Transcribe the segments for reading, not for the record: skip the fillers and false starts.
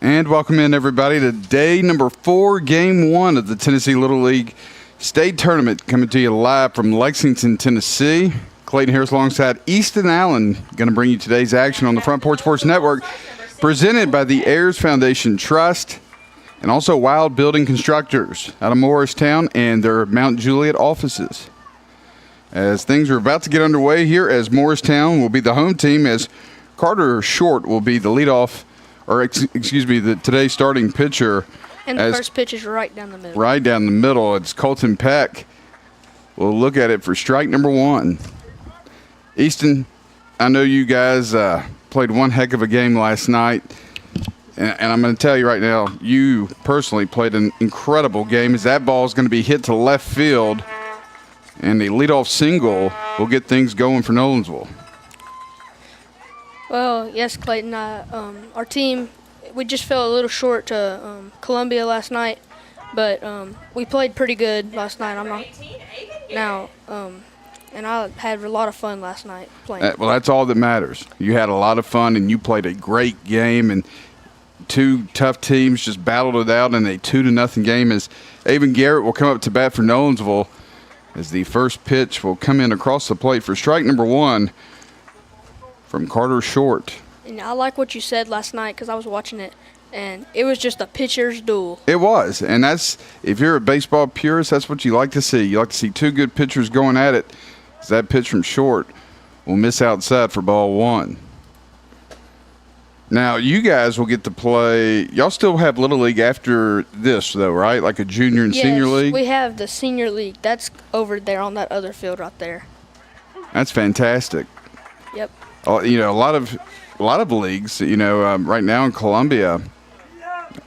And welcome in, everybody, to day number 4, game 1 of the Tennessee Little League State Tournament, coming to you live from Lexington, Tennessee. Clayton Harris alongside Easton Allen, going to bring you today's action on the Front Porch Sports Network, presented by the Ayers Foundation Trust and also Wild Building Constructors out of Morristown and their Mount Juliet offices. As things are about to get underway here, as Morristown will be the home team, as Carter Short will be the leadoff, today's starting pitcher. And the first pitch is right down the middle. Right down the middle. It's Colton Peck. We'll look at it for strike number 1. Easton, I know you guys played one heck of a game last night. And I'm going to tell you right now, you personally played an incredible game, as that ball is going to be hit to left field. And the leadoff single will get things going for Nolensville. Well, yes, Clayton. Our team, we just fell a little short to Columbia last night, but we played pretty good last night. And I had a lot of fun last night playing. Well, that's all that matters. You had a lot of fun, and you played a great game, and two tough teams just battled it out in a 2-0 game, as Avon Garrett will come up to bat for Nolensville, as the first pitch will come in across the plate for strike number 1 from Carter Short. And I like what you said last night, because I was watching it, and it was just a pitcher's duel. It was, and that's, if you're a baseball purist, that's what you like to see. You like to see two good pitchers going at it. As that pitch from Short will miss outside for ball 1. Now, you guys will get to play. Y'all still have Little League after this, though, right? Like a junior and senior league? Yes, we have the senior league. That's over there on that other field right there. That's fantastic. Yep. You know, a lot of leagues, right now in Columbia,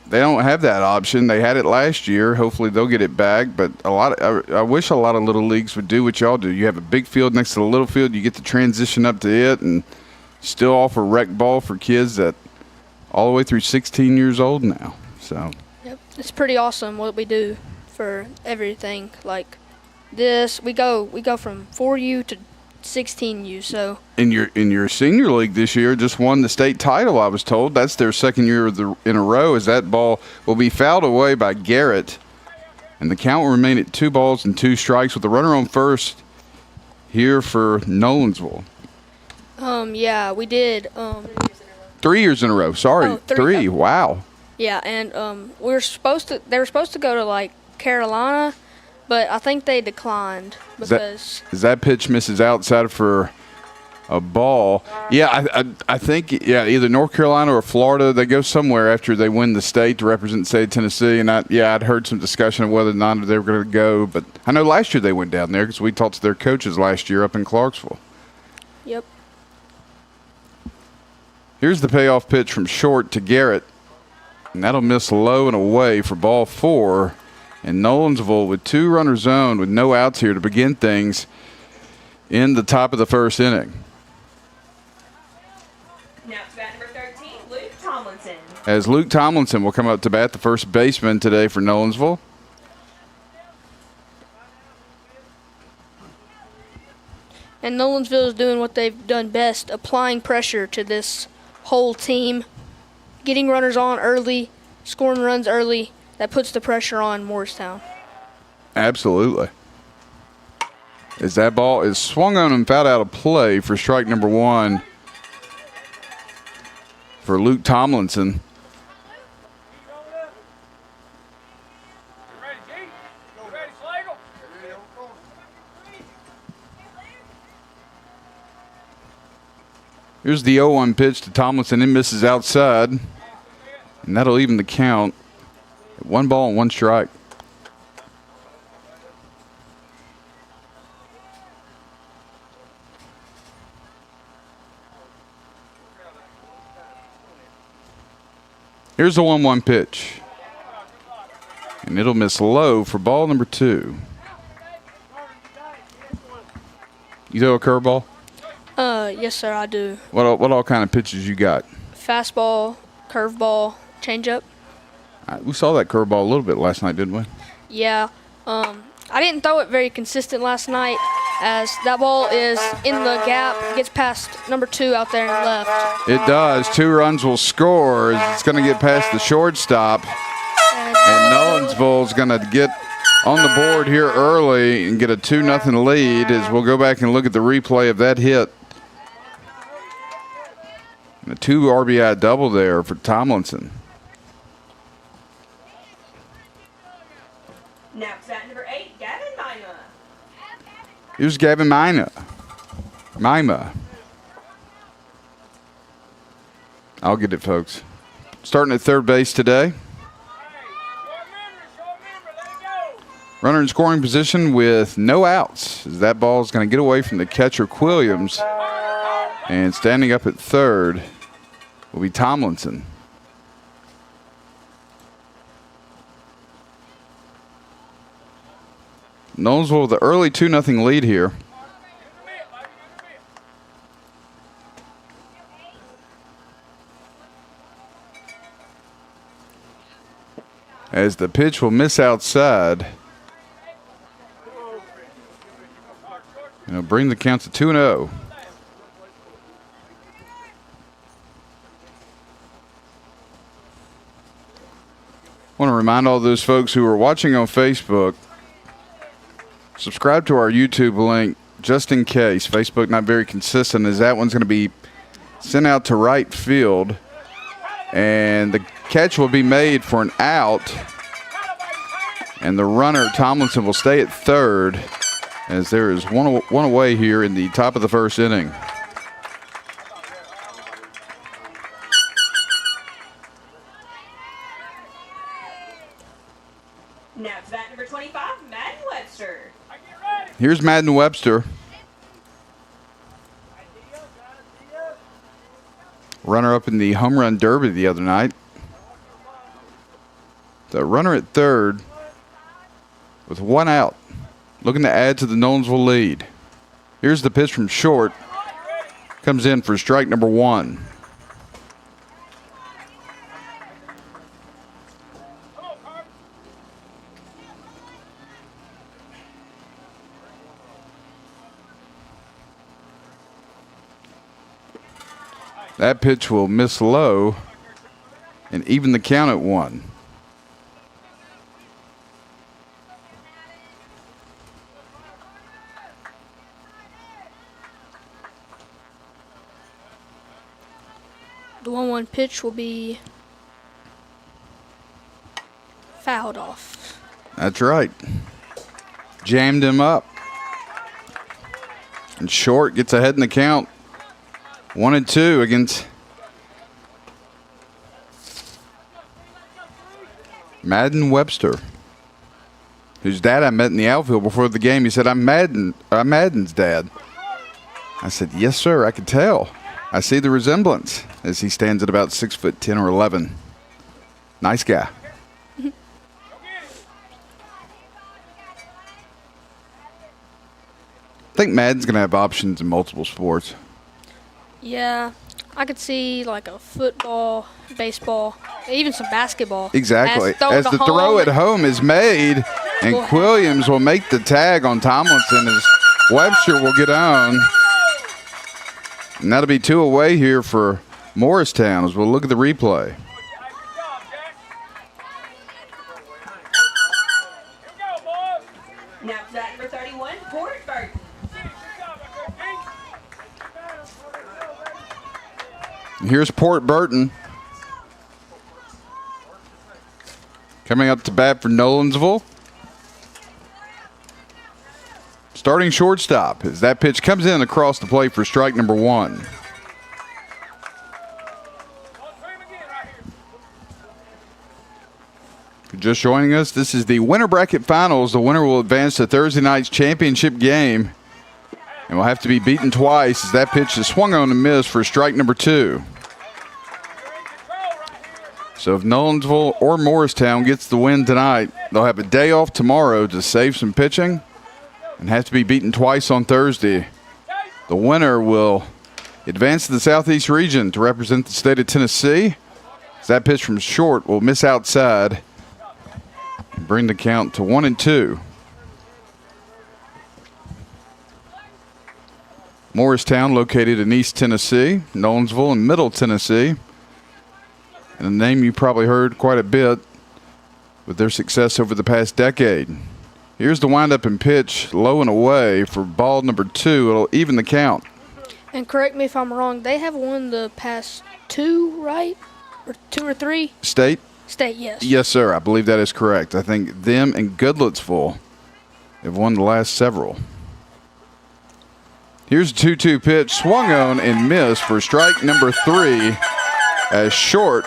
they don't have that option. They had it last year. Hopefully they'll get it back. But I wish a lot of little leagues would do what y'all do. You have a big field next to the little field. You get to transition up to it and still offer rec ball for kids that all the way through 16 years old now. So. Yep, it's pretty awesome what we do for everything. Like this, we go from 4U to 16U. So. In your senior league this year, just won the state title, I was told. That's their second year in a row, as that ball will be fouled away by Garrett. And the count will remain at 2 balls and 2 strikes with the runner on first here for Nolensville. Yeah, we did. 3 years in a row. Sorry, 3. Wow. Yeah, and they were supposed to go to like Carolina, but I think they declined because as that pitch misses outside for a ball. Yeah, I think either North Carolina or Florida, they go somewhere after they win the state to represent the state of Tennessee. And I'd heard some discussion of whether or not they were going to go, but I know last year they went down there because we talked to their coaches last year up in Clarksville. Yep. Here's the payoff pitch from Short to Garrett, and that'll miss low and away for ball 4. And Nolensville with 2 runners on with no outs here to begin things in the top of the first inning. Now to bat number 13, Luke Tomlinson. As Luke Tomlinson will come up to bat, the first baseman today for Nolensville. And Nolensville is doing what they've done best, applying pressure to this whole team, getting runners on early, scoring runs early. That puts the pressure on Morristown. Absolutely. As that ball is swung on and fouled out of play for strike number 1 for Luke Tomlinson. Here's the 0-1 pitch to Tomlinson. It misses outside, and that'll even the count. 1 ball and 1 strike. Here's the 1-1 pitch, and it'll miss low for ball number 2. You throw a curveball? Yes, sir, I do. What all kind of pitches you got? Fastball, curveball, changeup. We saw that curveball a little bit last night, didn't we? Yeah. I didn't throw it very consistent last night, as that ball is in the gap, gets past number 2 out there and left. It does. 2 runs will score. It's going to get past the shortstop. And Nolensville is going to get on the board here early and get a 2-0 lead as we'll go back and look at the replay of that hit. And a 2 RBI double there for Tomlinson. Now to bat number 8, Gavin Mima. Here's Gavin Mima. I'll get it, folks. Starting at third base today. Runner in scoring position with no outs. As that ball is going to get away from the catcher, Quilliams. And standing up at third will be Tomlinson. Nolensville with the early 2-0 lead here. As the pitch will miss outside. And it'll bring the count to 2-0. I want to remind all those folks who are watching on Facebook, subscribe to our YouTube link just in case. Facebook not very consistent, as that one's going to be sent out to right field. And the catch will be made for an out. And the runner, Tomlinson, will stay at third, as there is one away here in the top of the first inning. Now to bat number 25, Madden Webster. Here's Madden Webster. Runner up in the home run derby the other night. The runner at third with 1 out, looking to add to the Nolensville lead. Here's the pitch from short. Comes in for strike number 1. That pitch will miss low and even the count at 1. The 1-1 pitch will be fouled off. That's right. Jammed him up. And short gets ahead in the count. 1-2 against Madden Webster, whose dad I met in the outfield before the game. He said, I'm Madden's dad. I said, yes, sir, I could tell. I see the resemblance, as he stands at about 6'10" or 11. Nice guy. I think Madden's going to have options in multiple sports. Yeah, I could see like a football, baseball, even some basketball. Exactly. As the throw at home is made, and Quilliams will make the tag on Tomlinson as Webster will get on. And that'll be 2 away here for Morristown as we'll look at the replay. Now to bat number 31, Port Burton. Here's Port Burton coming up to bat for Nolensville. Starting shortstop as that pitch comes in across the plate for strike number 1. If you're just joining us, this is the winter bracket finals. The winner will advance to Thursday night's championship game and will have to be beaten twice as that pitch is swung on and missed for strike number 2. So if Nolensville or Morristown gets the win tonight, they'll have a day off tomorrow to save some pitching and have to be beaten twice on Thursday. The winner will advance to the Southeast region to represent the state of Tennessee. As that pitch from short will miss outside and bring the count to 1-2. Morristown, located in East Tennessee, Nolensville in Middle Tennessee. And a name you probably heard quite a bit with their success over the past decade. Here's the windup and pitch, low and away for ball number 2. It'll even the count. And correct me if I'm wrong, they have won the past 2, right? Or 2 or 3? State? State, yes. Yes, sir. I believe that is correct. I think them and Goodlettsville have won the last several. Here's a 2-2 pitch, swung on and missed for strike number 3 as Short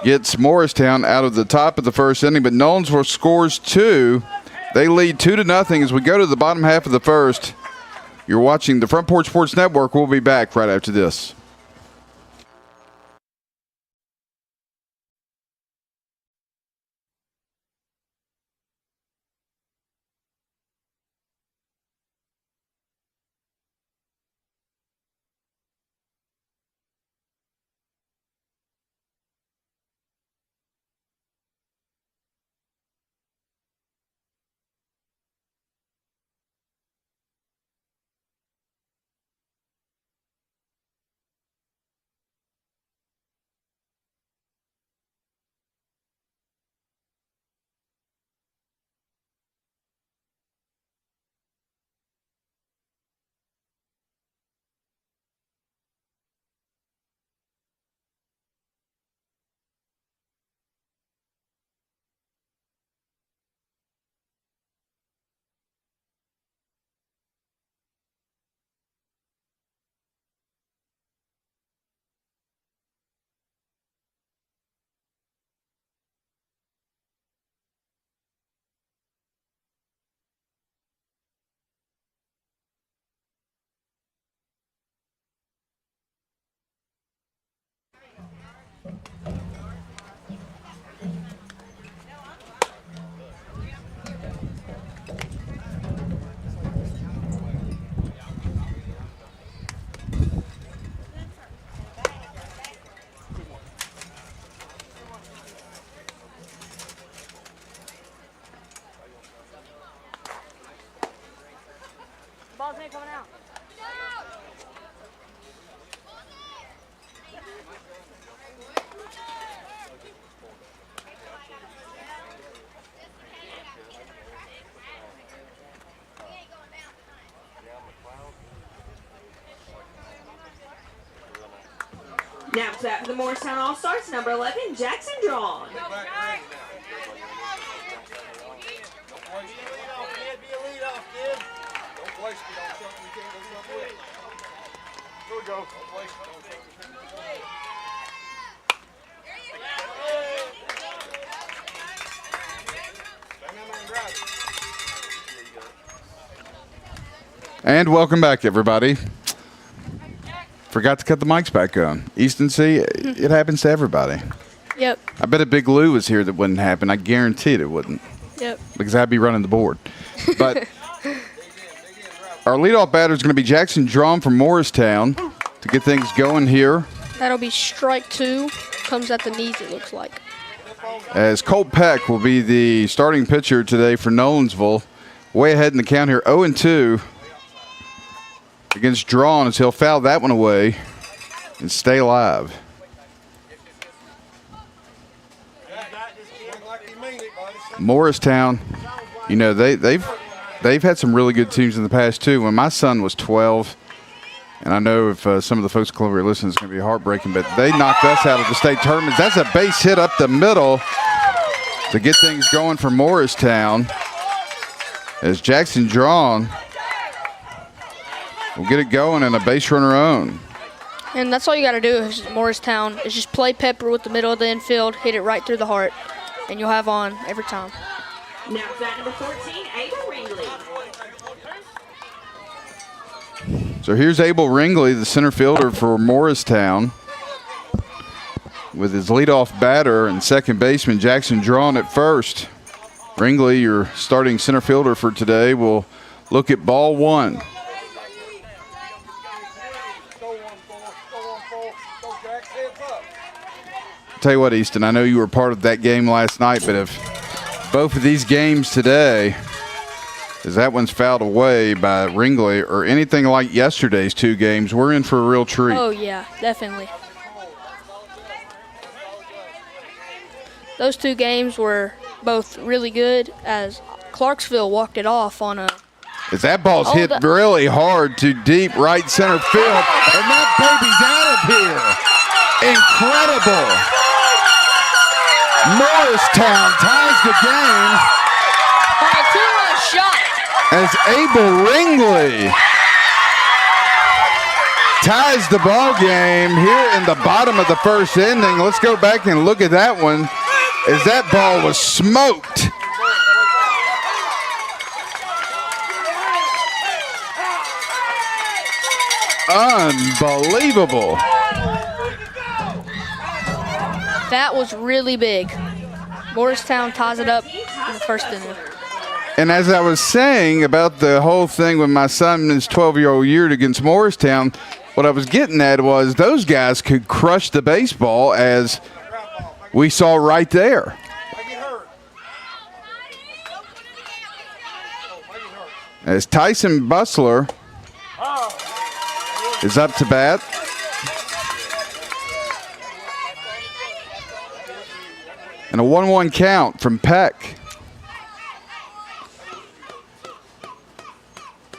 gets Morristown out of the top of the first inning, but Nolensville scores 2. They lead 2-0 as we go to the bottom half of the first. You're watching the Front Porch Sports Network. We'll be back right after this. Ball's ain't coming out. Now to bat for the Morristown All-Stars, number 11, Jackson Drawn. And welcome back, everybody. Forgot to cut the mics back on. Easton C, it happens to everybody. Yep. I bet if Big Lou was here that wouldn't happen. I guaranteed it wouldn't. Yep. Because I'd be running the board. But our leadoff batter is going to be Jackson Drawn from Morristown to get things going here. That'll be strike 2. Comes at the knees, it looks like. As Colt Peck will be the starting pitcher today for Nolensville. Way ahead in the count here, 0-2 against Drawn as he'll foul that one away and stay alive. Morristown, you know, they've had some really good teams in the past too. When my son was 12, and I know if some of the folks at Columbia listen, it's going to be heartbreaking, but they knocked us out of the state tournaments. That's a base hit up the middle to get things going for Morristown. As Jackson Drawn will get it going and a base runner own. And that's all you got to do is Morristown is just play pepper with the middle of the infield, hit it right through the heart, and you'll have on every time. Now to bat number 14, Abel Ringley. So here's Abel Ringley, the center fielder for Morristown, with his leadoff batter and second baseman Jackson Drawn at first. Ringley, your starting center fielder for today, will look at ball 1. Tell you what, Easton, I know you were part of that game last night, but if both of these games today As that one's fouled away by Ringley, or anything like yesterday's 2 games, we're in for a real treat. Oh, yeah, definitely. Those 2 games were both really good as Clarksville walked it off on a... As that ball's hit really hard to deep right center field, and that baby's out of here. Incredible. Morristown ties the game On a 2-run shot. as Abel Ringley ties the ball game here in the bottom of the first inning. Let's go back and look at that one as that ball was smoked. Unbelievable. That was really big. Morristown ties it up in the first inning. And as I was saying about the whole thing with my son in his 12-year-old year against Morristown, what I was getting at was those guys could crush the baseball, as we saw right there. As Tyson Bustler is up to bat. And a 1-1 count from Peck.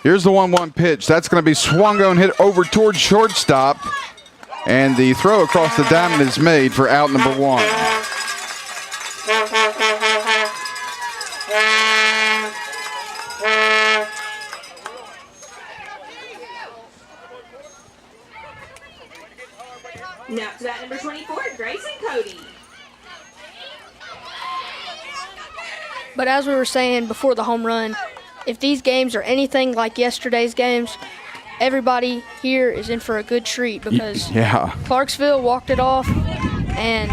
Here's the 1-1 pitch. That's going to be swung on, hit over towards shortstop. And the throw across the diamond is made for out number 1. Now to that number 24, Grayson Cody. But as we were saying before the home run, if these games are anything like yesterday's games, everybody here is in for a good treat because Clarksville walked it off, and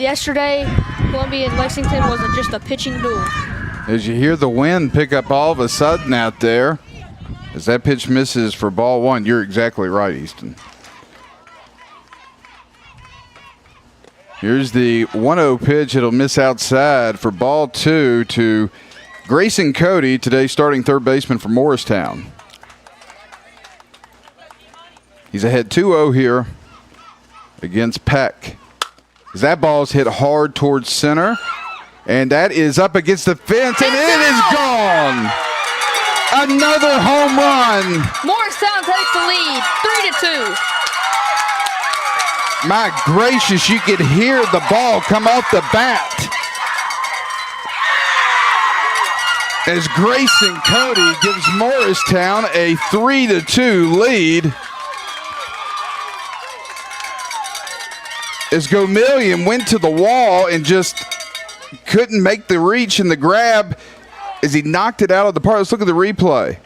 yesterday Columbia and Lexington wasn't just a pitching duel. As you hear the wind pick up all of a sudden out there, as that pitch misses for ball 1, you're exactly right, Easton. Here's the 1-0 pitch. It'll miss outside for ball 2 to Grayson Cody, today starting third baseman for Morristown. He's ahead 2-0 here against Peck. As that ball's hit hard towards center, and that is up against the fence, and it is gone. Another home run. Morristown takes the lead, 3-2. My gracious, you could hear the ball come off the bat as Grayson Cody gives Morristown a 3-2 lead. As Gomillion went to the wall and just couldn't make the reach and the grab as he knocked it out of the park. Let's look at the replay.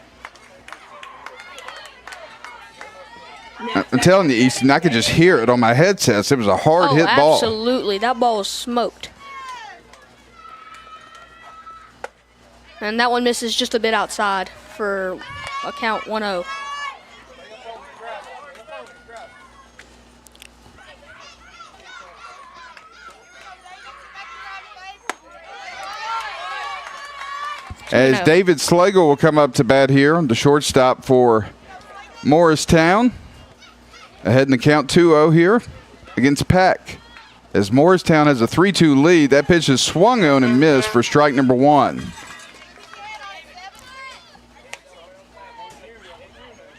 I'm telling you, Easton, I could just hear it on my headsets. It was a hard hit ball. Absolutely. That ball was smoked. And that one misses just a bit outside for a count 1-0. As David Slagle will come up to bat here, the shortstop for Morristown. Ahead in the count 2-0 here against Peck. As Morristown has a 3-2 lead, that pitch is swung on and missed for strike number 1.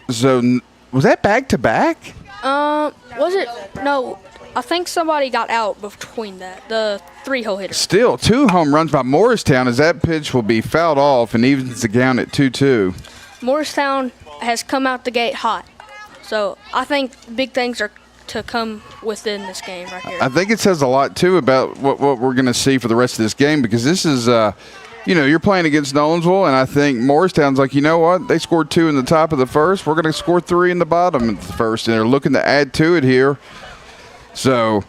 So, was that back-to-back? Was it? No, I think somebody got out between that, the 3-hole hitter. Still, 2 home runs by Morristown as that pitch will be fouled off and evens the count at 2-2. Morristown has come out the gate hot. So I think big things are to come within this game right here. I think it says a lot, too, about what we're going to see for the rest of this game, because this is, you're playing against Nolensville, and I think Morristown's like, you know what? They scored 2 in the top of the first. We're going to score 3 in the bottom of the first, and they're looking to add to it here. So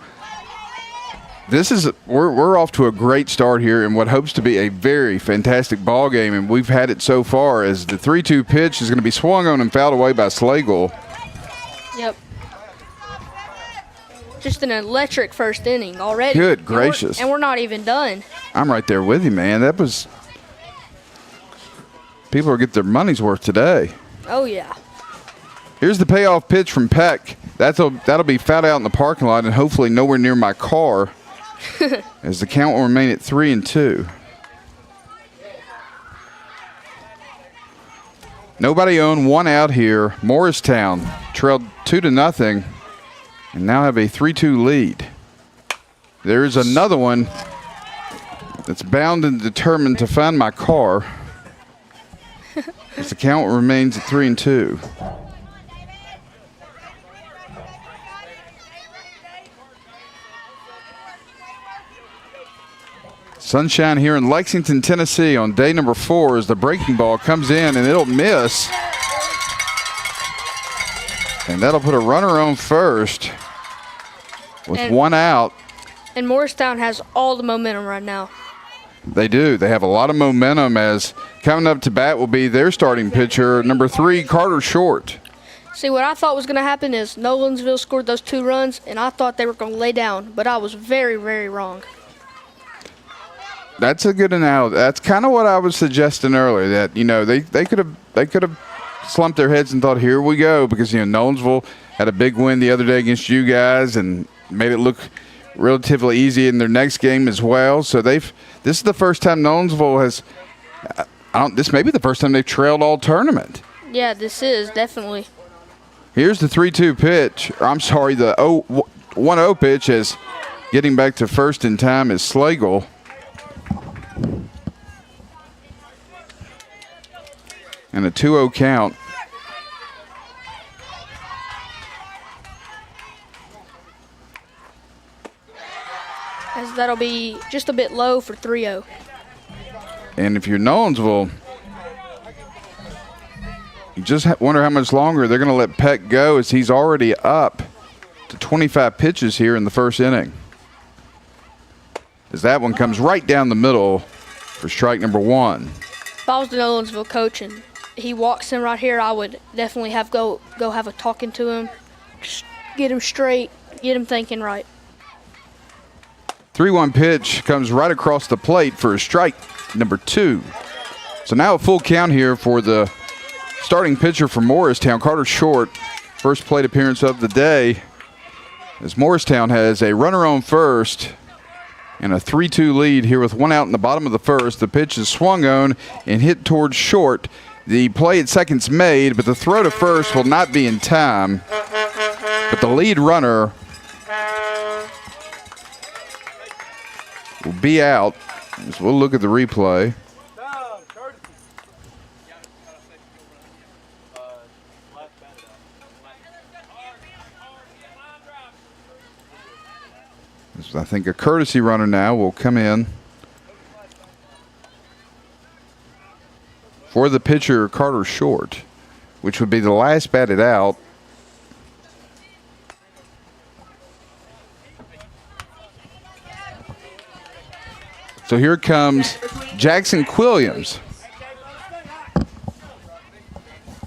this is we're off to a great start here in what hopes to be a very fantastic ball game, and we've had it so far as the 3-2 pitch is going to be swung on and fouled away by Slagle. Yep. Just an electric first inning already. Good gracious. And we're not even done. I'm right there with you, man. That was People will get their money's worth today. Oh, yeah. Here's the payoff pitch from Peck. That'll be fouled out in the parking lot and hopefully nowhere near my car as the count will remain at 3-2. Nobody owned, one out here. Morristown trailed 2-0 and now have a 3-2 lead. There's another one that's bound and determined to find my car as the count remains at 3-2. Sunshine here in Lexington, Tennessee on day number 4 as the breaking ball comes in and it'll miss. And that'll put a runner on first with one out. And Morristown has all the momentum right now. They do. They have a lot of momentum as coming up to bat will be their starting pitcher, number 3, Carter Short. See, what I thought was going to happen is Nolensville scored those 2 runs, and I thought they were going to lay down, but I was very, very wrong. That's a good analogy. That's kind of what I was suggesting earlier, that, they could have slumped their heads and thought, here we go, because, Nolensville had a big win the other day against you guys and made it look relatively easy in their next game as well. So this is the first time Nolensville has, this may be the first time they've trailed all tournament. Yeah, this is definitely. Here's the 3-2 pitch. I'm sorry, the 1-0 pitch is getting back to first in time is Slagle. And a 2-0 count. As that'll be just a bit low for 3-0. And if you're Nolensville, you just wonder how much longer they're going to let Peck go, as he's already up to 25 pitches here in the first inning. As that one comes right down the middle for strike number 1. If I was the Nolensville coach and he walks in right here, I would definitely go have a talking to him, just get him straight, get him thinking right. 3-1 pitch comes right across the plate for strike number 2. So now a full count here for the starting pitcher for Morristown, Carter Short. First plate appearance of the day, as Morristown has a runner on first and a 3-2 lead here with one out in the bottom of the first. The pitch is swung on and hit towards Short. The play at second's made, but the throw to first will not be in time. But the lead runner will be out. As we'll look at the replay. I think a courtesy runner now will come in for the pitcher, Carter Short, which would be the last batted out. So here comes Jackson Quilliams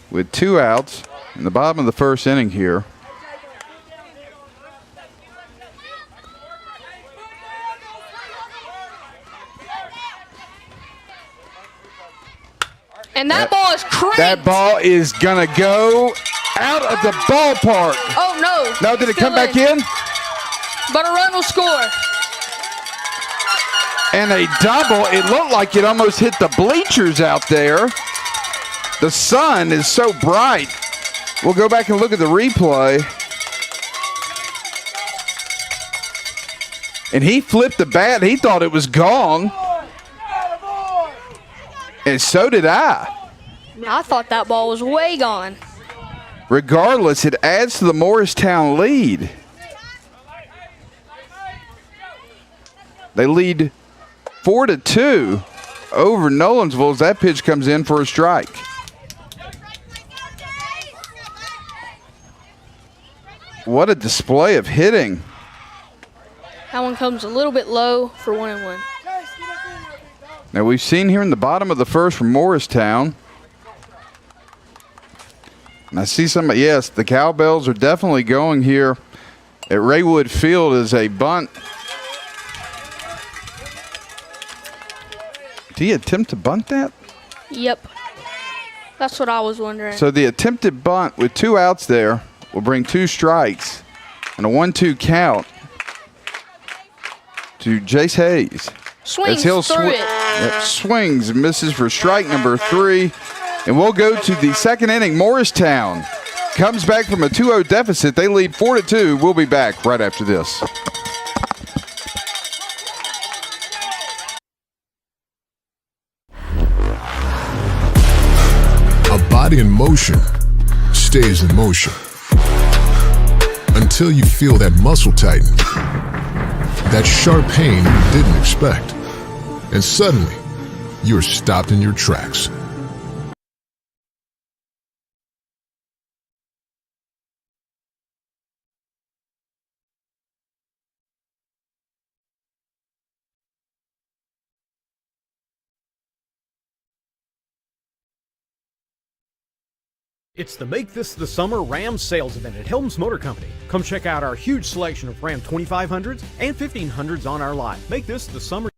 with 2 outs in the bottom of the first inning here. And that ball is crazy. That ball is going to go out of the ballpark. Oh, no. No, did it come back in? But a run will score. And a double. It looked like it almost hit the bleachers out there. The sun is so bright. We'll go back and look at the replay. And he flipped the bat. He thought it was gone. And so did I. I thought that ball was way gone. Regardless, it adds to the Morristown lead. They lead 4-2 over Nolensville as that pitch comes in for a strike. What a display of hitting. That one comes a little bit low for 1-1. Now we've seen here in the bottom of the first from Morristown. And I see some, yes, the cowbells are definitely going here at Raywood Field as a bunt. Did he attempt to bunt that? Yep. That's what I was wondering. So the attempted bunt with 2 outs there will bring 2 strikes and a 1-2 count to Jace Hayes. Swings As he'll through it. swings and misses for strike number 3. And we'll go to the second inning. Morristown comes back from a 2-0 deficit. They lead 4-2. We'll be back right after this. A body in motion stays in motion until you feel that muscle tighten, that sharp pain you didn't expect, and suddenly you're stopped in your tracks. It's the Make This the Summer Ram sales event at Helms Motor Company. Come check out our huge selection of Ram 2500s and 1500s on our lot. Make this the summer.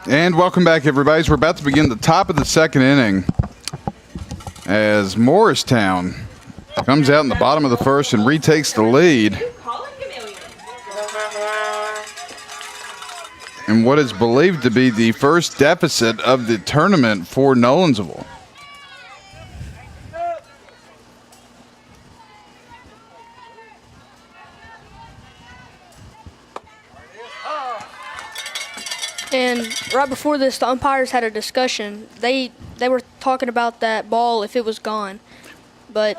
And welcome back, everybody. So we're about to begin the top of the second inning as Morristown comes out in the bottom of the first and retakes the lead in what is believed to be the first deficit of the tournament for Nolensville. And right before this, the umpires had a discussion. They were talking about that ball if it was gone, but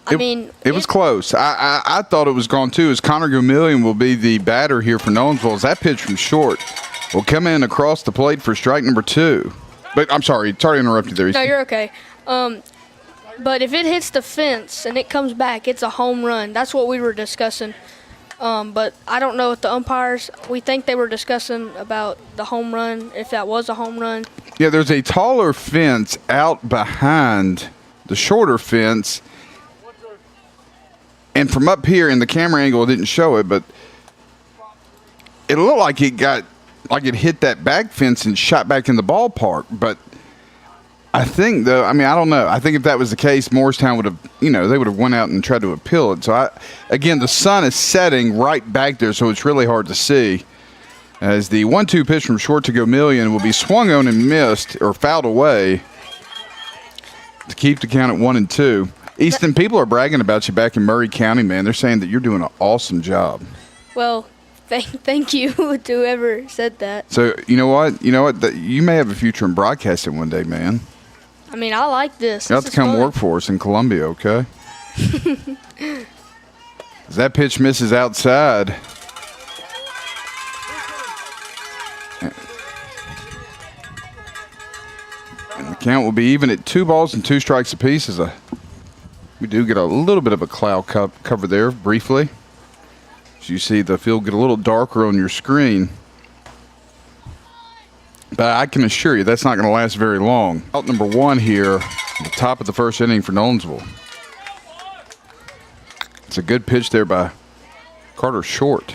it was close. I thought it was gone too. As Connor Gumillion will be the batter here for Nolensville, as that pitch from short will come in across the plate for strike number 2. But I'm sorry to interrupt you there. No, you're okay. But if it hits the fence and it comes back, it's a home run. That's what we were discussing. But I don't know if the umpires, we think they were discussing about the home run, if that was a home run. Yeah, there's a taller fence out behind the shorter fence. And from up here in the camera angle, it didn't show it, but it looked like it hit that back fence and shot back in the ballpark. But I think, though, I don't know. I think if that was the case, Morristown would have, they would have went out and tried to appeal it. So, again, the sun is setting right back there, so it's really hard to see. As the 1-2 pitch from short to Gumillion will be swung on and missed or fouled away to keep the count at 1-2. Easton, people are bragging about you back in Murray County, man. They're saying that you're doing an awesome job. Well, thank you to whoever said that. So, you know what? You may have a future in broadcasting one day, man. I like this. You have to come work for us in Columbia, okay? As that pitch misses outside. And the count will be even at 2 balls and 2 strikes apiece. We do get a little bit of a cloud cover there briefly. As you see the field get a little darker on your screen. But I can assure you that's not going to last very long. Out number 1 here, at the top of the first inning for Nolensville. It's a good pitch there by Carter Short.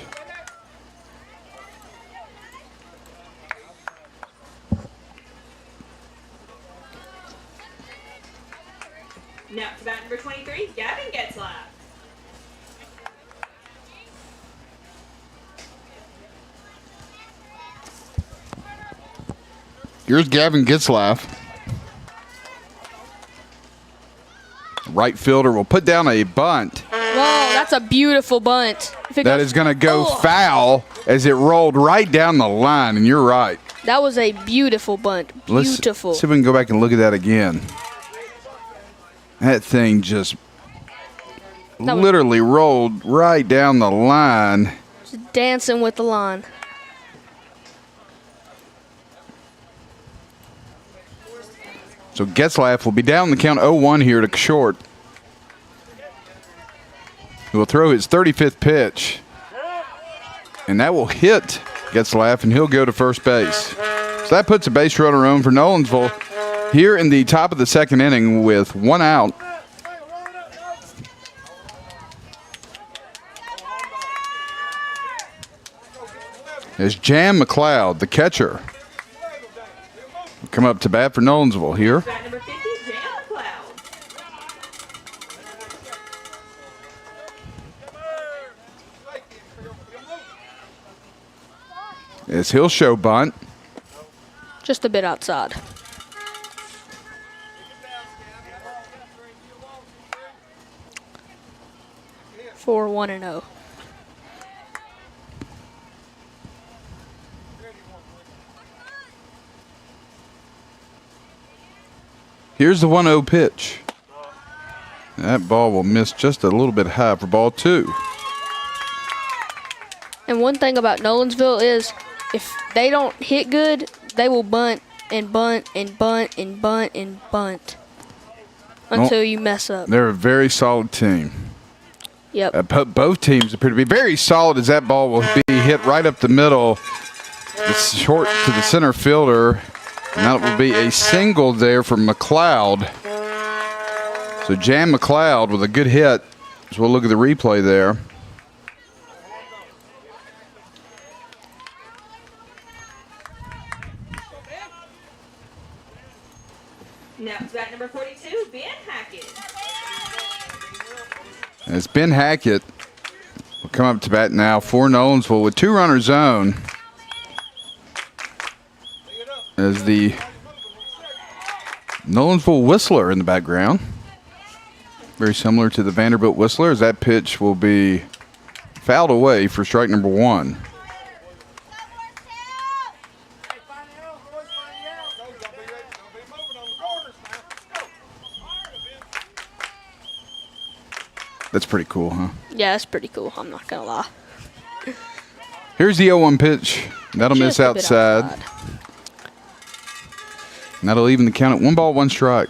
Now to bat number 23, Gavin Getzlaff. Here's Gavin Getzlaff. Right fielder will put down a bunt. Whoa, that's a beautiful bunt. That is going to go foul as it rolled right down the line, and you're right. That was a beautiful bunt. Beautiful. Let's see if we can go back and look at that again. That thing just literally rolled right down the line. Just dancing with the line. So Getzlaff will be down the count 0-1 here to Short. He will throw his 35th pitch. And that will hit Getzlaff, and he'll go to first base. So that puts a base runner on for Nolensville here in the top of the second inning with 1 out. As Jan McLeod, the catcher, will come up to bat for Nolensville here. Bat number 50, Jan McLeod. As he'll show bunt. Just a bit outside. For 1-0. Here's the 1-0 pitch. That ball will miss just a little bit high for ball 2. And one thing about Nolensville is if they don't hit good, they will bunt and bunt and bunt and bunt and bunt until you mess up. They're a very solid team. Yep. Both teams appear to be very solid as that ball will be hit right up the middle. It's short to the center fielder. And that will be a single there from McLeod. So Jan McLeod with a good hit as we'll look at the replay there. Now to bat number 42, Ben Hackett. As Ben Hackett will come up to bat now for Nolensville with 2 runners on. As the Nolensville Whistler in the background. Very similar to the Vanderbilt Whistler, as that pitch will be fouled away for strike number 1. That's pretty cool, huh? Yeah, that's pretty cool. I'm not going to lie. Here's the 0-1 pitch. That'll miss Just a bit outside. And that'll even the count at 1 ball, 1 strike.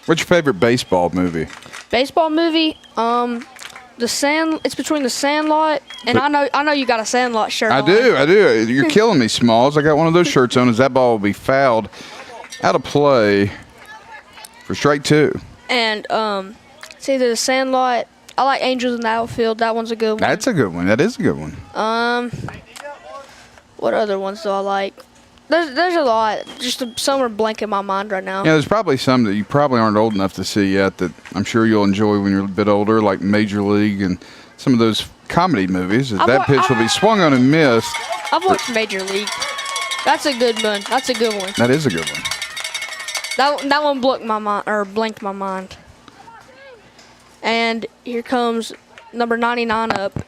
What's your favorite baseball movie? Baseball movie, it's between the Sandlot and I know you got a Sandlot shirt I on. do. You're killing me, Smalls. I got one of those shirts on as that ball will be fouled out of play for strike 2. And it's either the Sandlot. I like Angels in the Outfield. That one's a good one. That's a good one. That is a good one. What other ones do I like? There's a lot. Just some are blank in my mind right now. Yeah, there's probably some that you probably aren't old enough to see yet that I'm sure you'll enjoy when you're a bit older, like Major League and some of those comedy movies. That pitch will be swung on and missed. I've watched Major League. That's a good one. That's a good one. That is a good one. That one blanked my mind. And here comes number 99 up.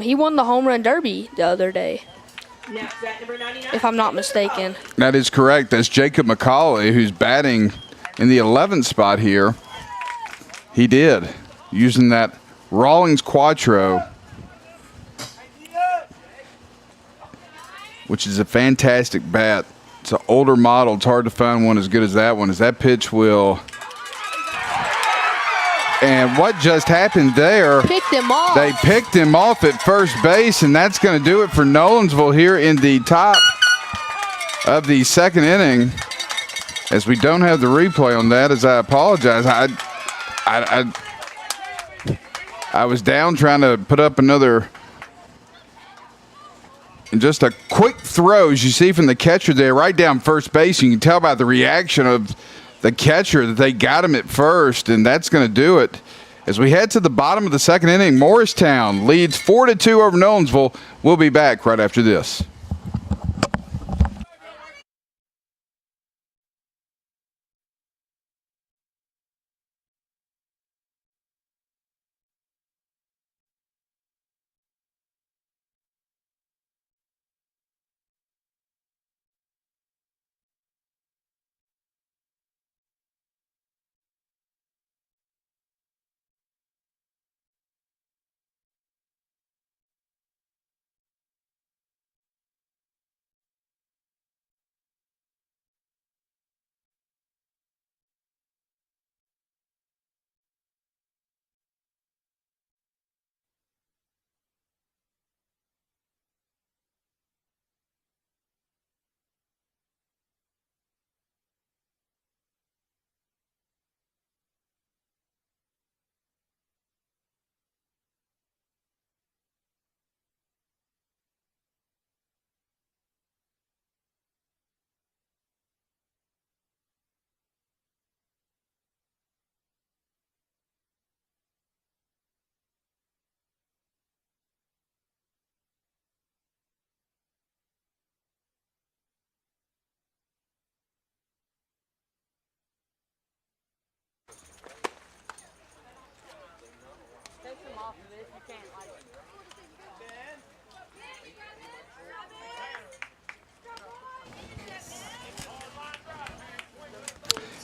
He won the home run derby the other day, Now to bat number 99. if I'm not mistaken. That is correct. That's Jacob McCauley, who's batting in the 11th spot here. He did, using that Rawlings Quattro, which is a fantastic bat. It's an older model. It's hard to find one as good as that one. As that pitch will And what just happened there? Picked him off. They picked him off at first base, and that's going to do it for Nolensville here in the top of the second inning. As we don't have the replay on that, as I apologize. I was down trying to put up another. And just a quick throw, as you see from the catcher there, right down first base. You can tell by the reaction of the catcher that they got him at first, and that's going to do it. As we head to the bottom of the second inning, Morristown leads 4-2 over Nolensville. We'll be back right after this.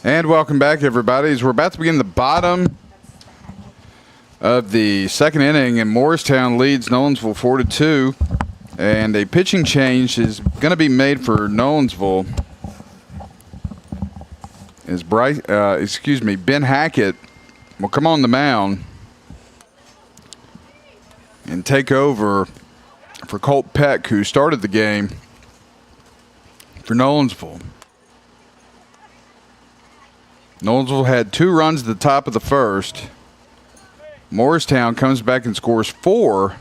And welcome back, everybody. As we're about to begin the bottom of the second inning, and Morristown leads Nolensville 4-2. And a pitching change is going to be made for Nolensville. As Ben Hackett will come on the mound and take over for Colt Peck, who started the game for Nolensville. Nolensville had 2 runs at the top of the first. Morristown comes back and scores 4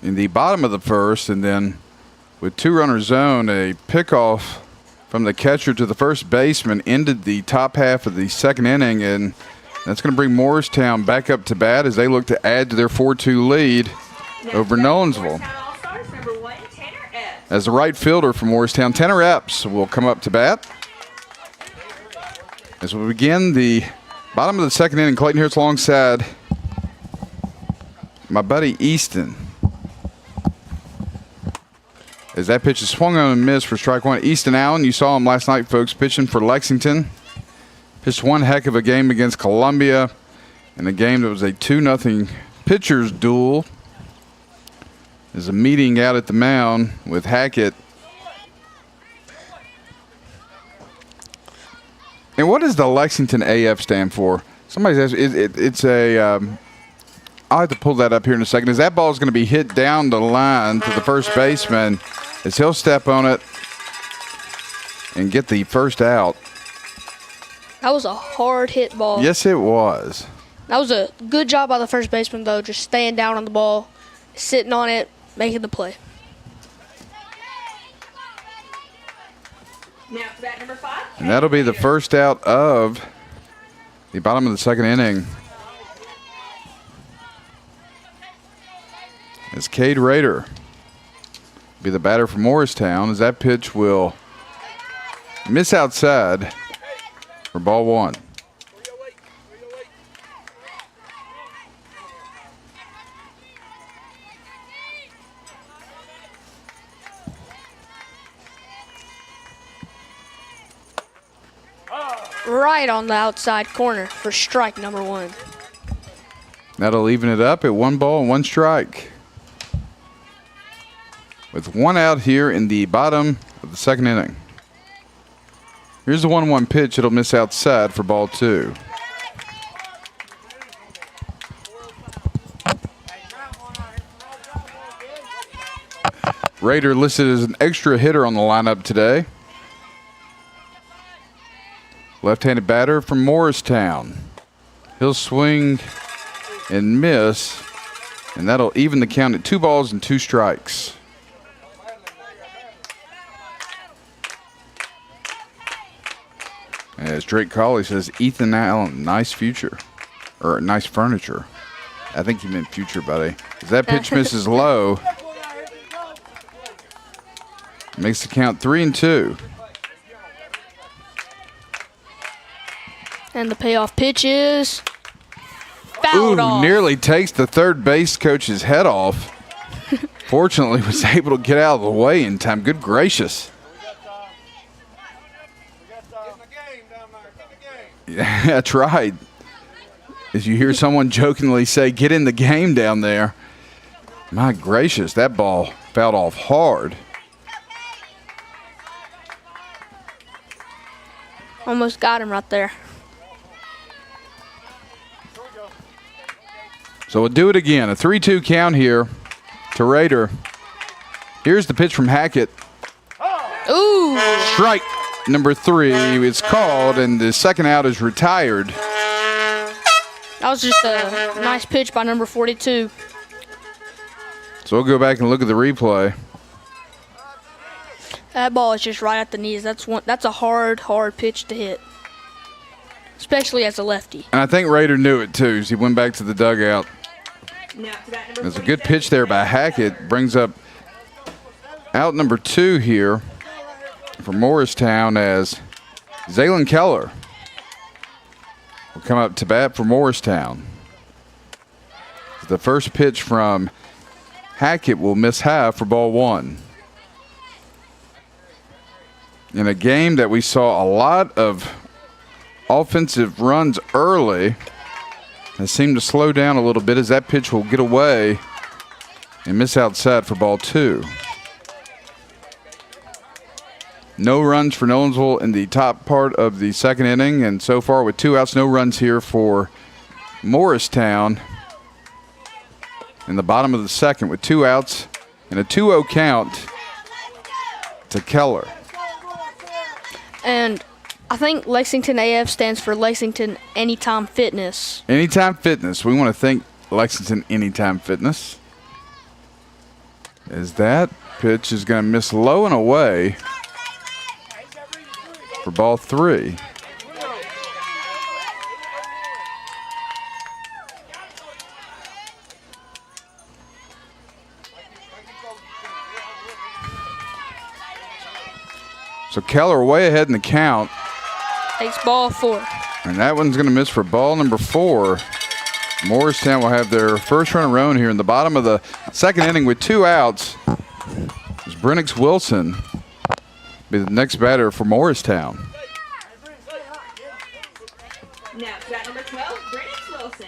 in the bottom of the first, and then with 2 runners zone, a pickoff from the catcher to the first baseman ended the top half of the second inning, and that's going to bring Morristown back up to bat as they look to add to their 4-2 lead over Nolensville. As the right fielder for Morristown, Tanner Epps will come up to bat. As we begin the bottom of the second inning, Clayton Harris alongside my buddy Easton. As that pitch is swung on and missed for strike one. Easton Allen, you saw him last night, folks, pitching for Lexington. Pitched one heck of a game against Columbia in a game that was a 2-0 pitcher's duel. There's a meeting out at the mound with Hackett. And what does the Lexington AF stand for? Somebody says it's a. I'll have to pull that up here in a second. As that ball is going to be hit down the line to the first baseman, as he'll step on it and get the first out. That was a hard hit ball. Yes, it was. That was a good job by the first baseman, though, just staying down on the ball, sitting on it, making the play. Now to bat number 5. And that'll be the first out of the bottom of the second inning. As Cade Rader be the batter for Morristown, as that pitch will miss outside for ball 1. Right on the outside corner for strike number 1. That'll even it up at 1 ball and 1 strike. With 1 out here in the bottom of the second inning. Here's the 1-1 pitch. It'll miss outside for ball 2. Raider listed as an extra hitter on the lineup today. Left-handed batter from Morristown. He'll swing and miss, and that'll even the count at 2 balls and 2 strikes. As Drake Colley says, Ethan Allen, nice future. Or nice furniture. I think he meant future, buddy. As that pitch misses low, makes the count 3-2. And the payoff pitch is fouled off. Nearly takes the third base coach's head off. Fortunately, was able to get out of the way in time. Good gracious. Yeah, that's right. As you hear someone jokingly say, get in the game down there. My gracious, that ball fouled off hard. Almost got him right there. So we'll do it again. A 3-2 count here to Raider. Here's the pitch from Hackett. Ooh. Strike number 3. It's called, and the second out is retired. That was just a nice pitch by number 42. So we'll go back and look at the replay. That ball is just right at the knees. That's a hard pitch to hit, especially as a lefty. And I think Raider knew it too, as he went back to the dugout. There's a good pitch there by Hackett. Brings up out number 2 here for Morristown, as Zaylen Keller will come up to bat for Morristown. The first pitch from Hackett will miss half for ball 1. In a game that we saw a lot of offensive runs early, it seemed to slow down a little bit, as that pitch will get away and miss outside for ball 2. No runs for Nolensville in the top part of the second inning, and so far with 2 outs, no runs here for Morristown in the bottom of the second with 2 outs and a 2-0 count to Keller. And I think Lexington AF stands for Lexington Anytime Fitness. Anytime Fitness. We want to thank Lexington Anytime Fitness. As that pitch is going to miss low and away for ball 3. So Keller way ahead in the count. Takes ball 4. And that one's going to miss for ball number 4. Morristown will have their first run of their own here in the bottom of the second inning with 2 outs. As Brennix Wilson be the next batter for Morristown. Now to bat number 12, Brennix Wilson.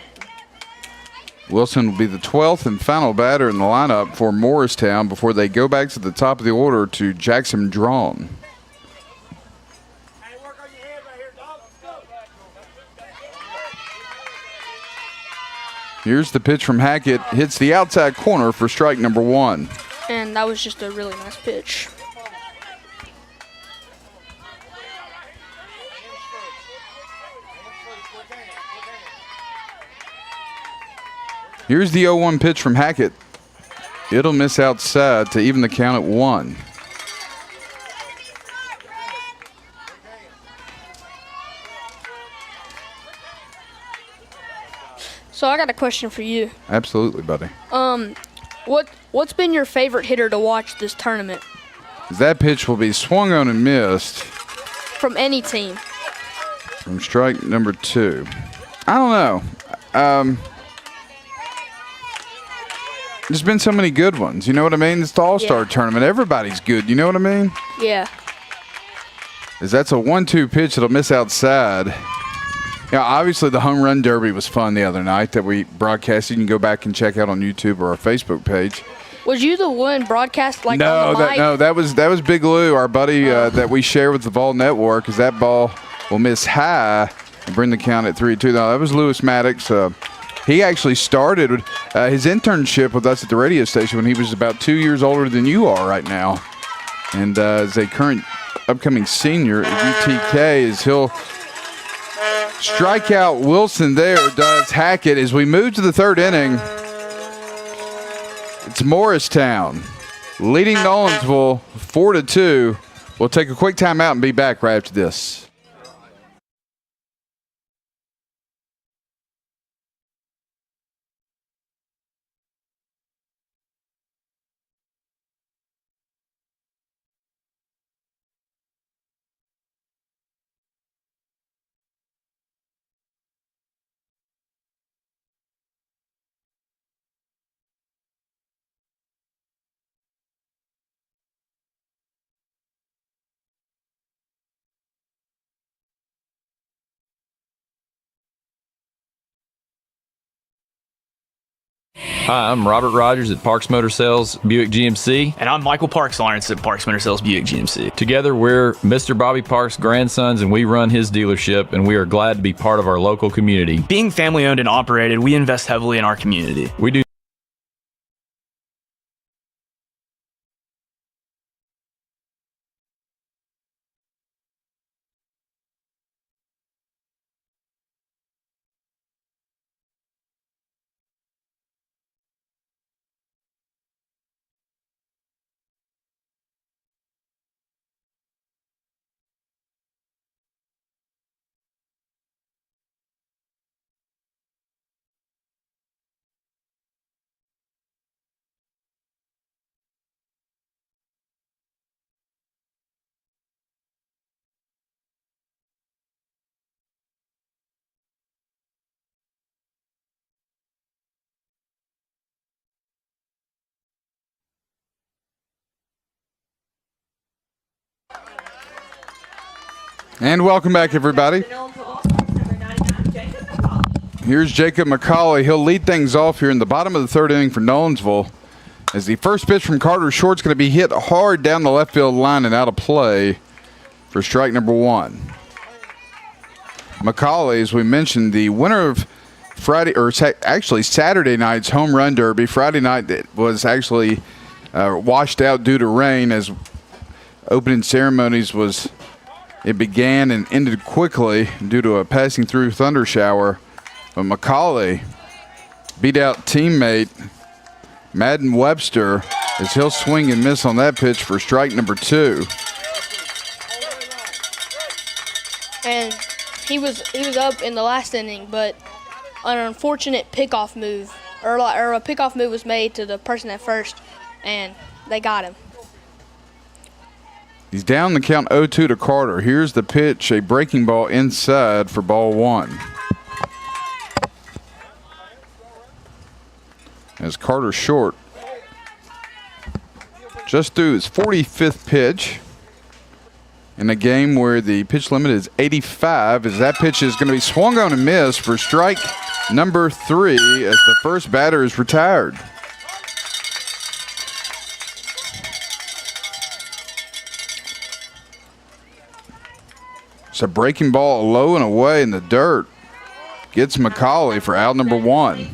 Wilson will be the 12th and final batter in the lineup for Morristown before they go back to the top of the order to Jackson Drawn. Here's the pitch from Hackett. Hits the outside corner for strike number 1. And that was just a really nice pitch. Here's the 0-1 pitch from Hackett. It'll miss outside to even the count at 1. So I got a question for you. Absolutely, buddy. What's been your favorite hitter to watch this tournament That pitch will be swung on and missed from any team? from strike number 2. I don't know. There's been so many good ones. You know what I mean? It's the All-Star tournament. Everybody's good. You know what I mean? Yeah. As that's a 1-2 pitch that'll miss outside. Yeah, obviously the home run derby was fun the other night that we broadcasted. You can go back and check out on YouTube or our Facebook page. Was you the one broadcast on No, the mic? that was Big Lou, our buddy that we share with the Vol Network. As that ball will miss high and bring the count at 3-2. No, that was Lewis Maddox. He actually started his internship with us at the radio station when he was about 2 years older than you are right now, and as a current upcoming senior at UTK, as he'll strike out Wilson there, does Hackett. As we move to the third inning, it's Morristown leading Nolensville 4-2. We'll take a quick timeout and be back right after this. Hi, I'm Robert Rogers at Parks Motor Sales Buick GMC. And I'm Michael Parks Lawrence at Parks Motor Sales Buick GMC. Together, we're Mr. Bobby Parks' grandsons, and we run his dealership, and we are glad to be part of our local community. Being family owned and operated, we invest heavily in our community. We do. And welcome back, everybody. Here's Jacob McCauley. He'll lead things off here in the bottom of the third inning for Nolensville, as the first pitch from Carter Short's going to be hit hard down the left field line and out of play for strike number one. McCauley, as we mentioned, the winner of Friday, or actually Saturday night's home run derby. Friday night that was actually washed out due to rain, as opening ceremonies it began and ended quickly due to a passing through thunder shower. But McCauley beat out teammate Madden Webster as he'll swing and miss on that pitch for strike number two. And he was up in the last inning, but an unfortunate pickoff move, or a pickoff move was made to the person at first, and they got him. He's down the count 0-2 to Carter. Here's the pitch, a breaking ball inside for ball one. As Carter Short just threw his 45th pitch in a game where the pitch limit is 85, as that pitch is going to be swung on and missed for strike number three, as the first batter is retired. It's a breaking ball low and away in the dirt. Gets McCauley for out number one.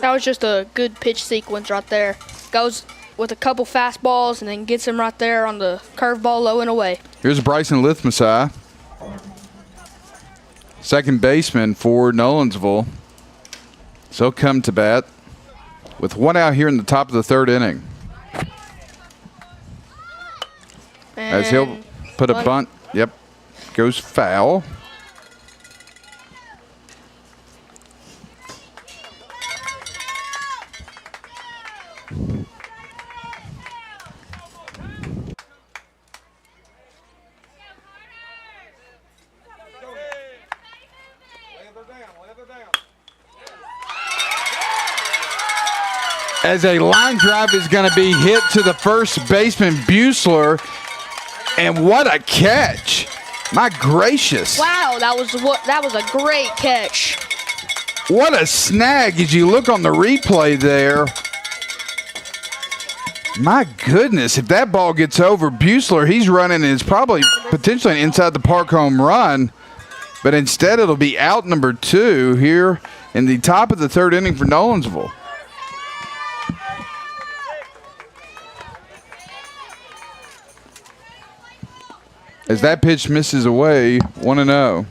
That was just a good pitch sequence right there. Goes with a couple fastballs and then gets him right there on the curveball low and away. Here's Bryson Lithmasai, second baseman for Nolensville. So he'll come to bat with one out here in the top of the third inning. And As he'll put a bunt. Yep. Goes foul. As a line drive is going to be hit to the first baseman, Buessler. And what a catch. My gracious. Wow, that was a great catch. What a snag as you look on the replay there. My goodness, if that ball gets over Buechler, he's running and it's probably potentially an inside the park home run. But instead, it'll be out number 2 here in the top of the 3rd inning for Nolensville. As that pitch misses away, 1-0.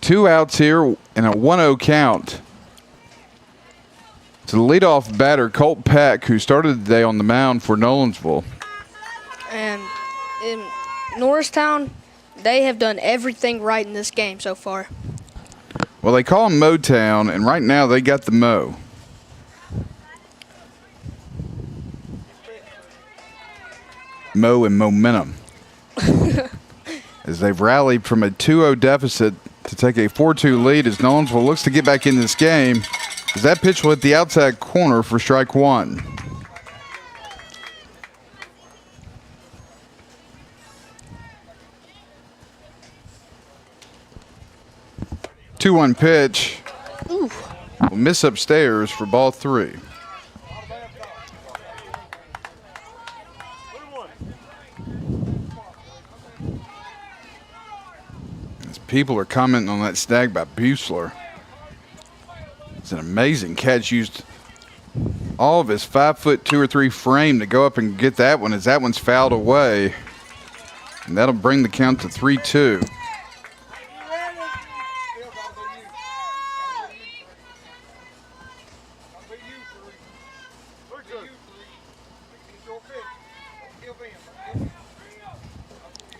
Two outs here and a 1-0 count. To the leadoff batter, Colt Peck, who started the day on the mound for Nolensville. And in Morristown, they have done everything right in this game so far. Well, they call them Motown, and right now they got the Mo. Mo and momentum. As they've rallied from a 2-0 deficit to take a 4-2 lead as Nolensville looks to get back in this game. As that pitch will hit the outside corner for strike 1. Two-one pitch. Ooh. Will miss upstairs for ball 3. As people are commenting on that snag by Buechler. It's an amazing catch. Used all of his 5'2" or 3" frame to go up and get that one as that one's fouled away. And that'll bring the count to 3-2.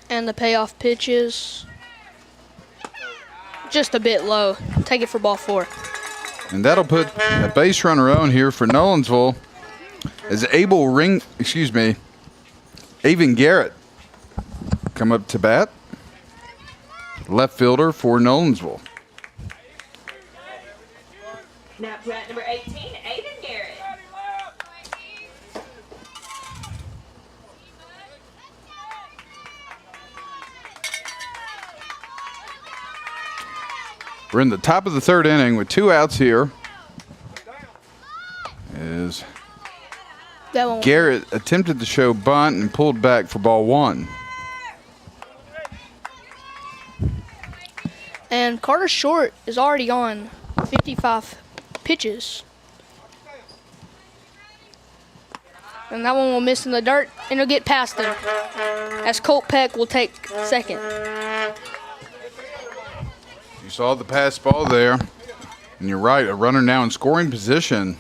And the payoff pitch is just a bit low. Take it for ball 4. And that'll put a base runner on here for Nolensville as Avon Garrett come up to bat. Left fielder for Nolensville. Now to bat number 18, Avon Garrett. We're in the top of the 3rd inning with 2 outs here. As That one. Garrett attempted to show bunt and pulled back for ball 1. And Carter Short is already on 55 pitches. And that one will miss in the dirt, and it'll get past him. As Colt Peck will take second. You saw the pass ball there. And you're right, a runner now in scoring position.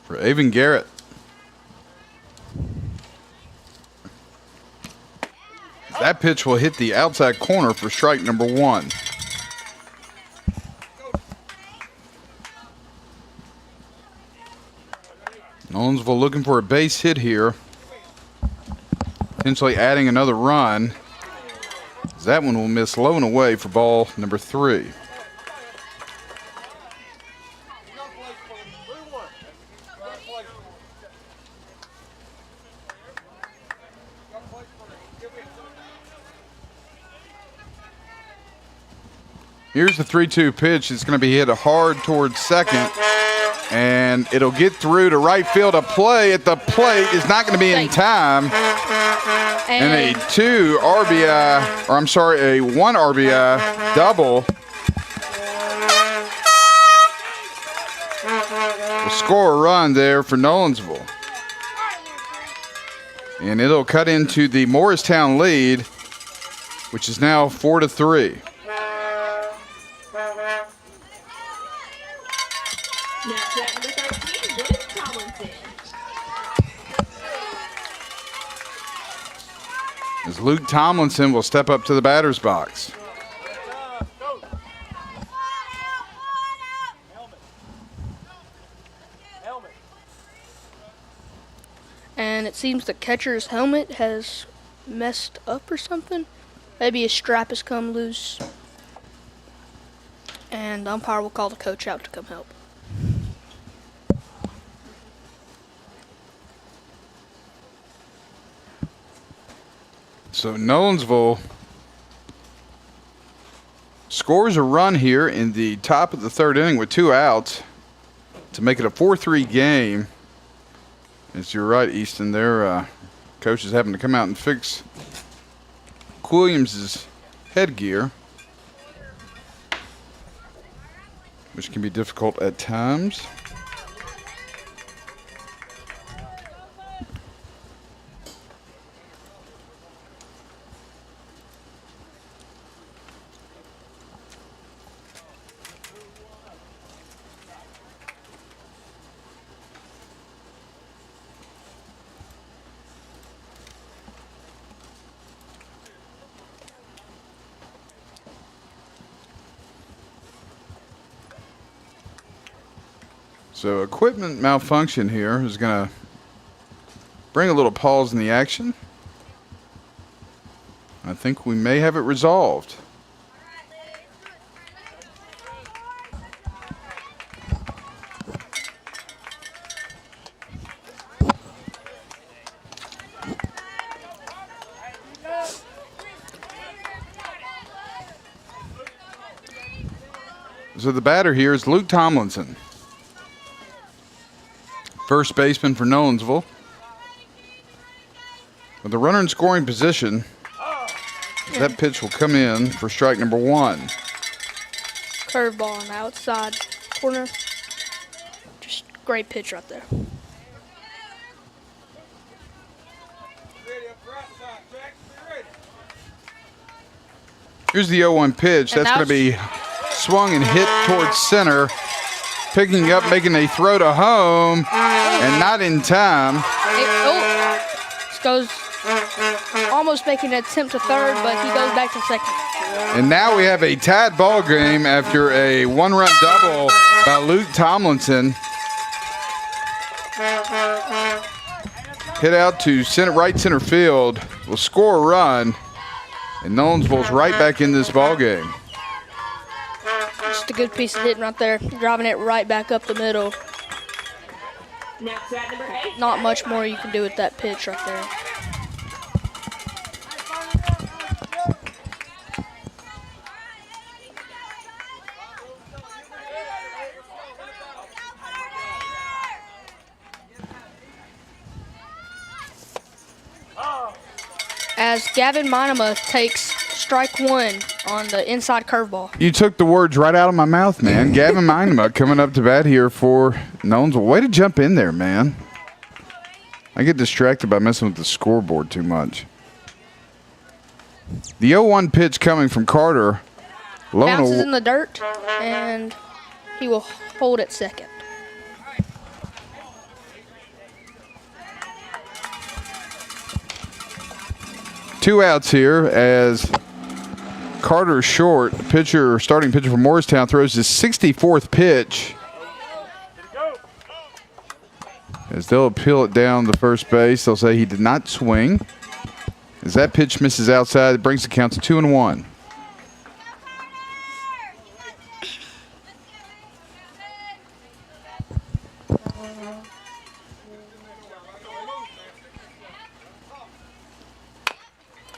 For Avon Garrett. That pitch will hit the outside corner for strike number 1. Nolensville looking for a base hit here. Potentially adding another run. That one will miss low and away for ball number 3. Here's the 3-2 pitch. It's going to be hit hard towards second. And it'll get through to right field. A play at the plate is not going to be in time. And a 1 RBI double. Will score a run there for Nolensville. And it'll cut into the Morristown lead, which is now 4-3. Now to bat number 13, Luke Tomlinson. As Luke Tomlinson will step up to the batter's box. And it seems the catcher's helmet has messed up or something. Maybe his strap has come loose. And the umpire will call the coach out to come help. So Nolensville scores a run here in the top of the third inning with 2 outs to make it a 4-3 game. As you're right, Easton, their coach is having to come out and fix Williams' headgear, which can be difficult at times. So equipment malfunction here is going to bring a little pause in the action. I think we may have it resolved. So the batter here is Luke Tomlinson, first baseman for Nolensville. With the runner in scoring position, that pitch will come in for strike number 1. Curveball on the outside corner. Just great pitch right there. Here's the 0-1 pitch. And That's going to be swung and hit towards center. Picking up, making a throw to home, and not in time. This goes almost making an attempt to third, but he goes back to second. And now we have a tied ball game after a 1-run double by Luke Tomlinson. Hit out to right center field. Will score a run, and Nolensville's right back in this ball game. Just a good piece of hitting right there, driving it right back up the middle. Next at number 8. Not much more you can do with that pitch right there. As Gavin Minema takes strike 1 on the inside curveball. You took the words right out of my mouth, man. Gavin Minema coming up to bat here for Nolensville. Way to jump in there, man. I get distracted by messing with the scoreboard too much. The 0-1 pitch coming from Carter. Bounces in the dirt, and he will hold at second. Two outs here as Carter short, starting pitcher for Morristown, throws his 64th pitch. As they'll appeal it down the first base, they'll say he did not swing. As that pitch misses outside, it brings the count to 2-1.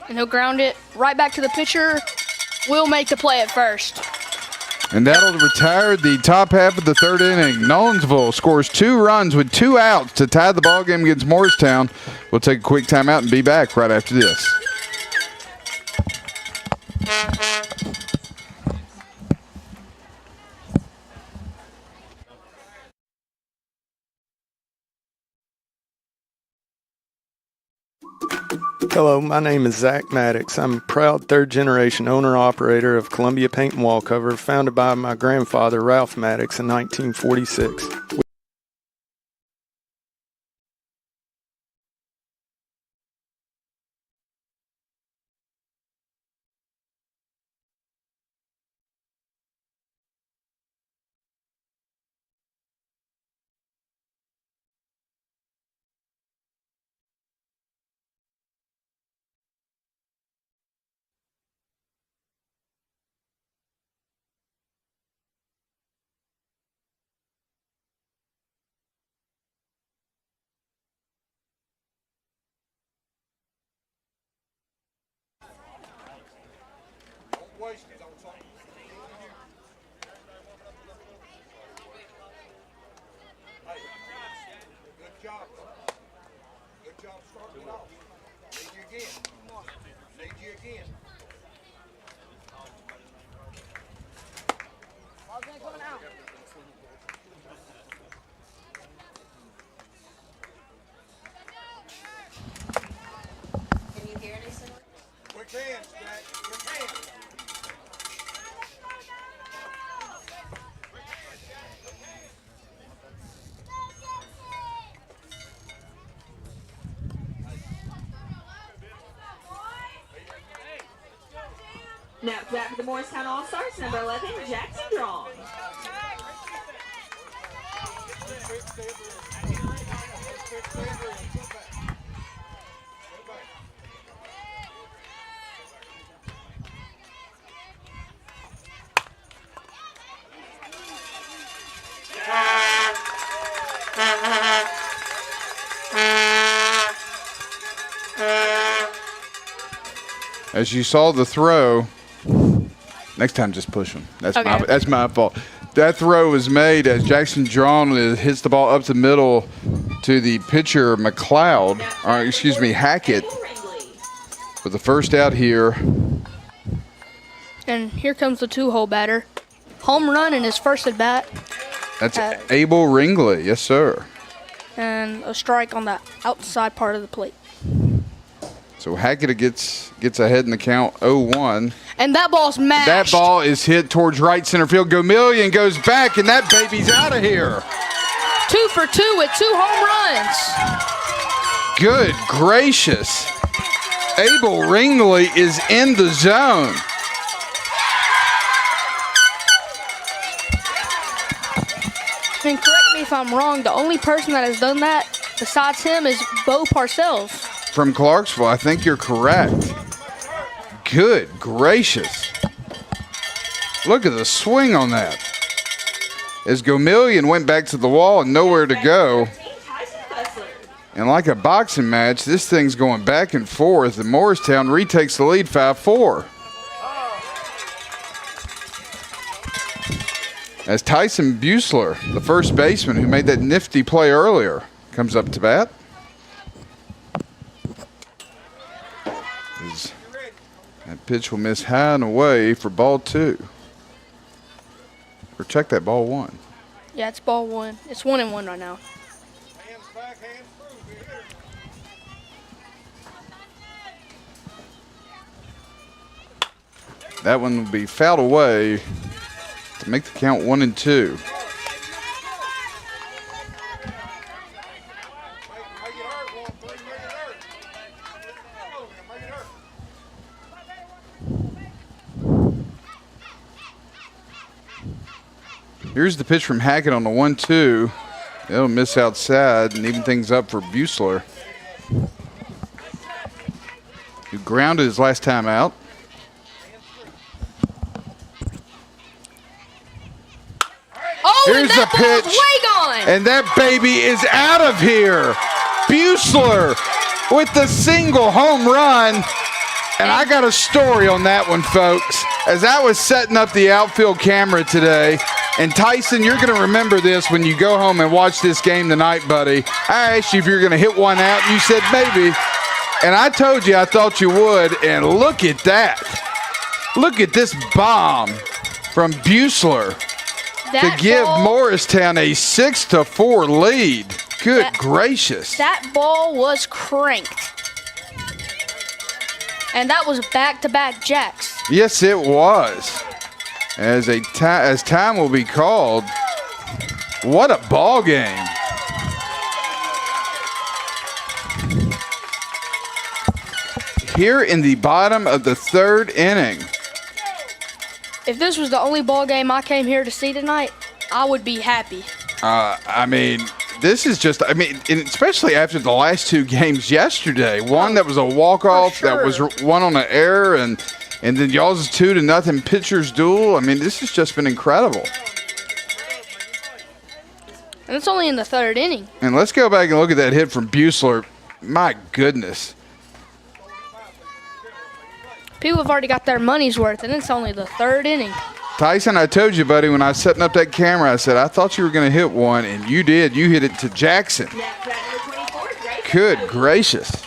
And he'll ground it right back to the pitcher. Will make the play at first. And that'll retire the top half of the third inning. Nolensville scores 2 runs with 2 outs to tie the ball game against Morristown. We'll take a quick timeout and be back right after this. Hello, my name is Zach Maddox. I'm a proud third-generation owner-operator of Columbia Paint and Wallcover, founded by my grandfather, Ralph Maddox, in 1946. Now it's back for the Morristown All-Stars, number 11, Jackson Strong. As you saw the throw, next time just push him. That's my fault. That throw was made as Jackson Drawn hits the ball up the middle to the pitcher Hackett with the first out here. And here comes the 2-hole batter. Home run in his first at bat. That's Abel Ringley, yes sir. And a strike on the outside part of the plate. So Hackett gets ahead in the count 0-1. And that ball's mashed. That ball is hit towards right center field. Gomillion goes back, and that baby's out of here. 2 for 2 with 2 home runs. Good gracious. Abel Ringley is in the zone. And correct me if I'm wrong, the only person that has done that besides him is Bo Parcells. From Clarksville, I think you're correct. Good gracious. Look at the swing on that. As Gomillion went back to the wall and nowhere to go. And like a boxing match, this thing's going back and forth, and Morristown retakes the lead 5-4. As Tyson Buessler, the first baseman who made that nifty play earlier, comes up to bat. That pitch will miss high and away for ball 2. Or check that, ball 1. Yeah, it's ball 1. It's 1-1 right now. That one will be fouled away to make the count 1-2. Here's the pitch from Hackett on the 1-2. It'll miss outside and even things up for Buessler, who grounded his last time out. Oh, here's the pitch. Way gone. And that baby is out of here. Buessler with the single home run. And I got a story on that one, folks. As I was setting up the outfield camera today, and Tyson, you're going to remember this when you go home and watch this game tonight, buddy. I asked you if you're going to hit one out, and you said maybe. And I told you I thought you would, and look at that. Look at this bomb from Buessler to give Morristown a 6-4 lead. Good gracious. That ball was cranked. And that was back-to-back jacks. Yes, it was. As time will be called, what a ball game. Here in the bottom of the 3rd inning. If this was the only ball game I came here to see tonight, I would be happy. I mean, this is just, and especially after the last 2 games yesterday. One that was a walk-off, sure. That was one on an error, and then y'all's 2-0 pitchers duel. I mean, this has just been incredible. And it's only in the 3rd inning. And let's go back and look at that hit from Buessler. My goodness. People have already got their money's worth, and it's only the third inning. Tyson, I told you, buddy, when I was setting up that camera, I said, I thought you were going to hit one, and you did. You hit it to Jackson. Next at number 24, Grayson. Good gracious.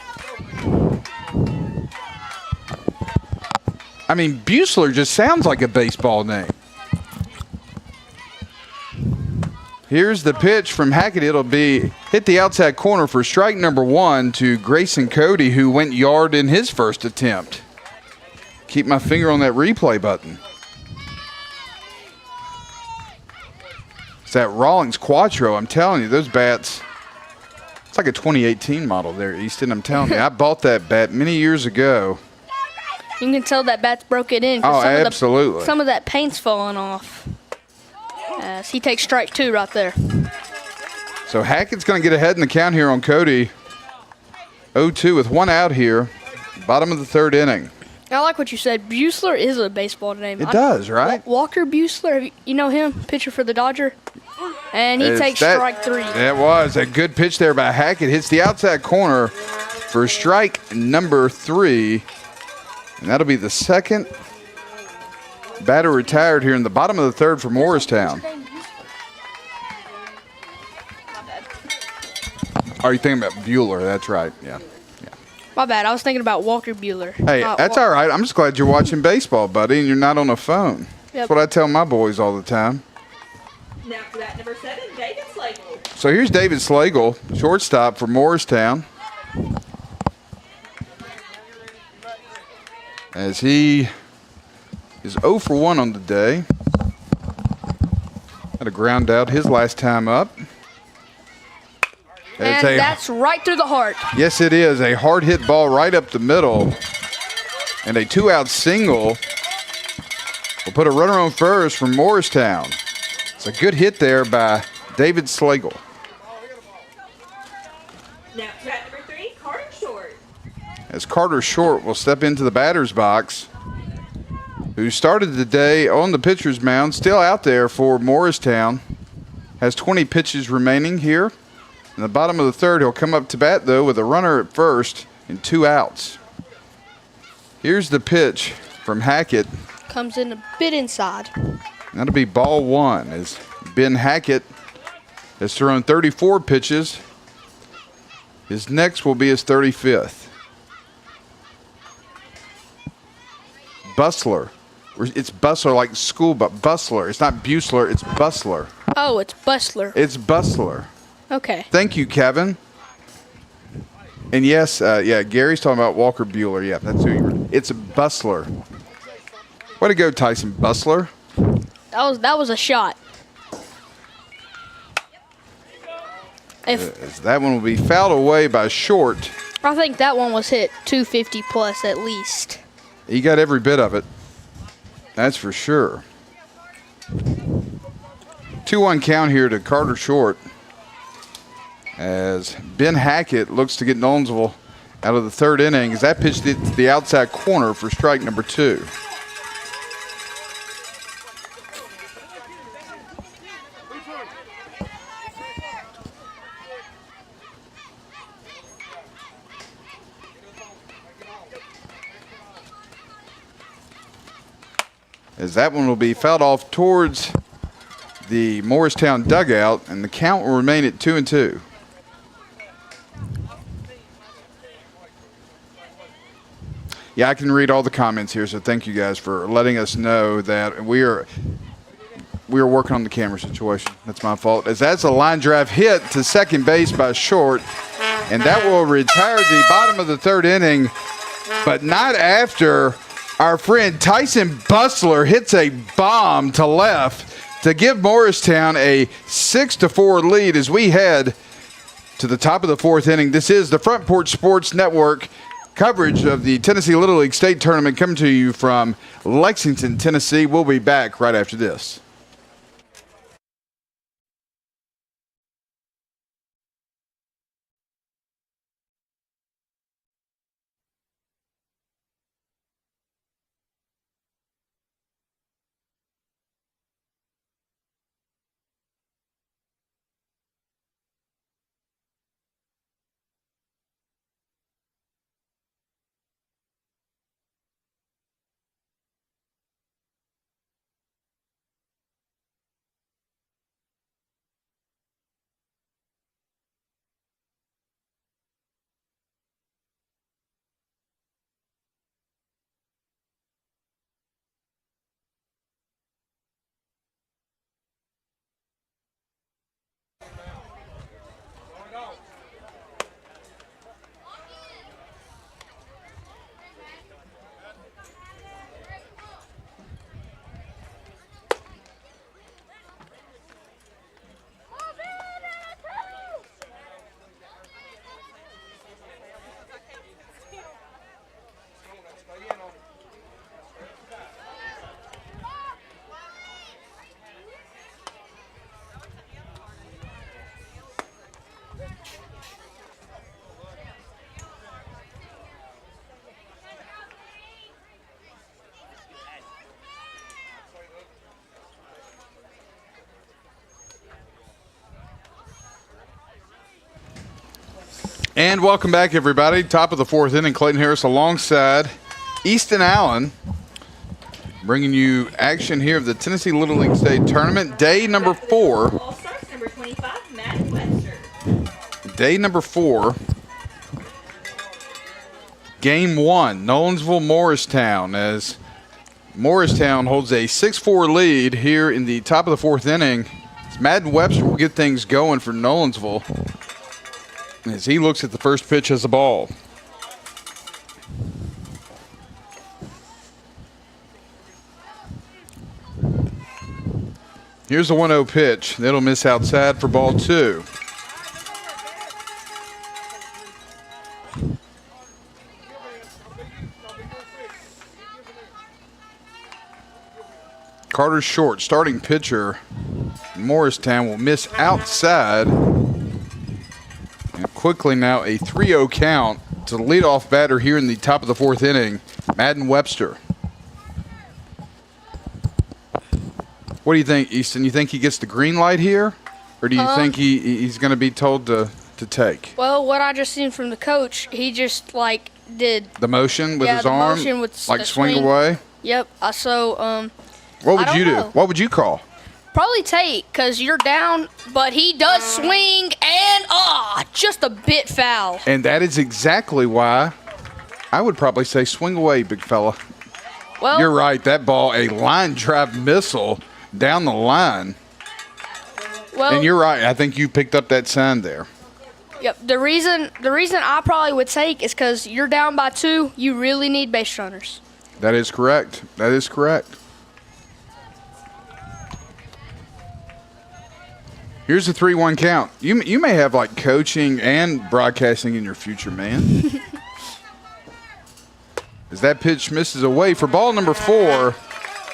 I mean, Buechler just sounds like a baseball name. Here's the pitch from Hackett. It'll be hit the outside corner for strike number 1 to Grayson Cody, who went yard in his first attempt. Keep my finger on that replay button. It's that Rawlings Quattro. I'm telling you, those bats, it's like a 2018 model there, Easton. I'm telling you, I bought that bat many years ago. You can tell that bat's broken in. Oh, absolutely. Some of that paint's falling off. As he takes strike 2 right there. So Hackett's going to get ahead in the count here on Cody. 0-2 with 1 out here. Bottom of the third inning. I like what you said. Buechler is a baseball name. It does, right? Walker Buechler, you know him? Pitcher for the Dodger? And he takes strike 3. That was a good pitch there by Hackett. Hits the outside corner for strike number 3. And that'll be the second batter retired here in the bottom of the third for Morristown. Are you thinking about Bueller? That's right, yeah. My bad. I was thinking about Walker Buehler. Hey, that's all right. I'm just glad you're watching baseball, buddy, and you're not on a phone. Yep. That's what I tell my boys all the time. Now for that number 7, David Slagle. So here's David Slagle, shortstop for Morristown. As he is 0 for 1 on the day. Had a ground out his last time up. And that's right through the heart. Yes, it is. A hard hit ball right up the middle. And a 2-out single will put a runner on first from Morristown. It's a good hit there by David Slagle. Now for that number 3, Carter Short. As Carter Short will step into the batter's box, who started the day on the pitcher's mound, still out there for Morristown. Has 20 pitches remaining here. In the bottom of the third, he'll come up to bat, though, with a runner at first and 2 outs. Here's the pitch from Hackett. Comes in a bit inside. That'll be ball 1 as Ben Hackett has thrown 34 pitches. His next will be his 35th. Bustler. It's Bustler like school, but Bustler. It's not Buechler, it's Bustler. Oh, it's Bustler. It's Bustler. Okay. Thank you, Kevin. And yes, Gary's talking about Walker Buehler. Yeah, that's who you were. It's Bustler. Way to go, Tyson Bustler. That was a shot. As that one will be fouled away by Short. I think that one was hit 250 plus at least. He got every bit of it. That's for sure. 2-1 count here to Carter Short. As Ben Hackett looks to get Nolensville out of the third inning as that pitch hit the outside corner for strike number 2. As that one will be fouled off towards the Morristown dugout, and the count will remain at 2-2. Yeah, I can read all the comments here, so thank you guys for letting us know that we are working on the camera situation. That's my fault. As that's a line drive hit to second base by Short, and that will retire the bottom of the third inning, but not after our friend Tyson Bustler hits a bomb to left to give Morristown a 6-4 lead as we head to the top of the fourth inning. This is the Front Porch Sports Network coverage of the Tennessee Little League State Tournament coming to you from Lexington, Tennessee. We'll be back right after this. And welcome back, everybody. Top of the fourth inning, Clayton Harris alongside Easton Allen, bringing you action here of the Tennessee Little League State Tournament. Day number 4. All-Stars number 25, Matt Webster. Day number 4. Game 1, Nolensville, Morristown, as Morristown holds a 6-4 lead here in the top of the fourth inning. As Madden Webster will get things going for Nolensville as he looks at the first pitch as a ball. Here's the 1-0 pitch. That'll miss outside for ball 2. Carter Short, starting pitcher, Morristown, will miss outside. And quickly now a 3-0 count to the leadoff batter here in the top of the fourth inning, Madden Webster. What do you think, Easton? You think he gets the green light here? Or do you think he's going to be told to take? Well, what I just seen from the coach, he just did The motion with his arm? motion with like the swing away? Yep. What would I you don't do? know. What would you call? Probably take, because you're down, but he does swing and just a bit foul. And that is exactly why I would probably say swing away, big fella. Well, You're right. That ball, a line drive missile down the line. well, And you're right. I think you picked up that sign there. Yep. The reason I probably would take is because you're down by 2. You really need base runners. That is correct. That is correct. Here's the 3-1 count. You may have like coaching and broadcasting in your future, man. As that pitch misses away for ball number 4,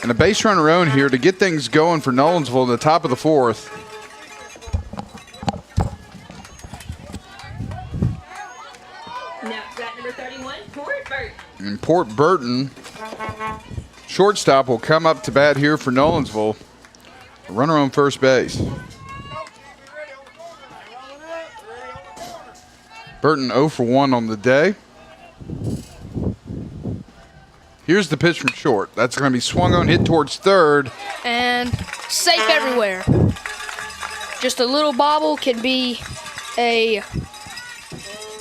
and a base runner own here to get things going for Nolensville in the top of the fourth. Now bat number 31, Port Burton. And Port Burton, shortstop, will come up to bat here for Nolensville. A runner on first base. Burton 0 for 1 on the day. Here's the pitch from short. That's going to be swung on, hit towards third. And safe everywhere. Just a little bobble can be a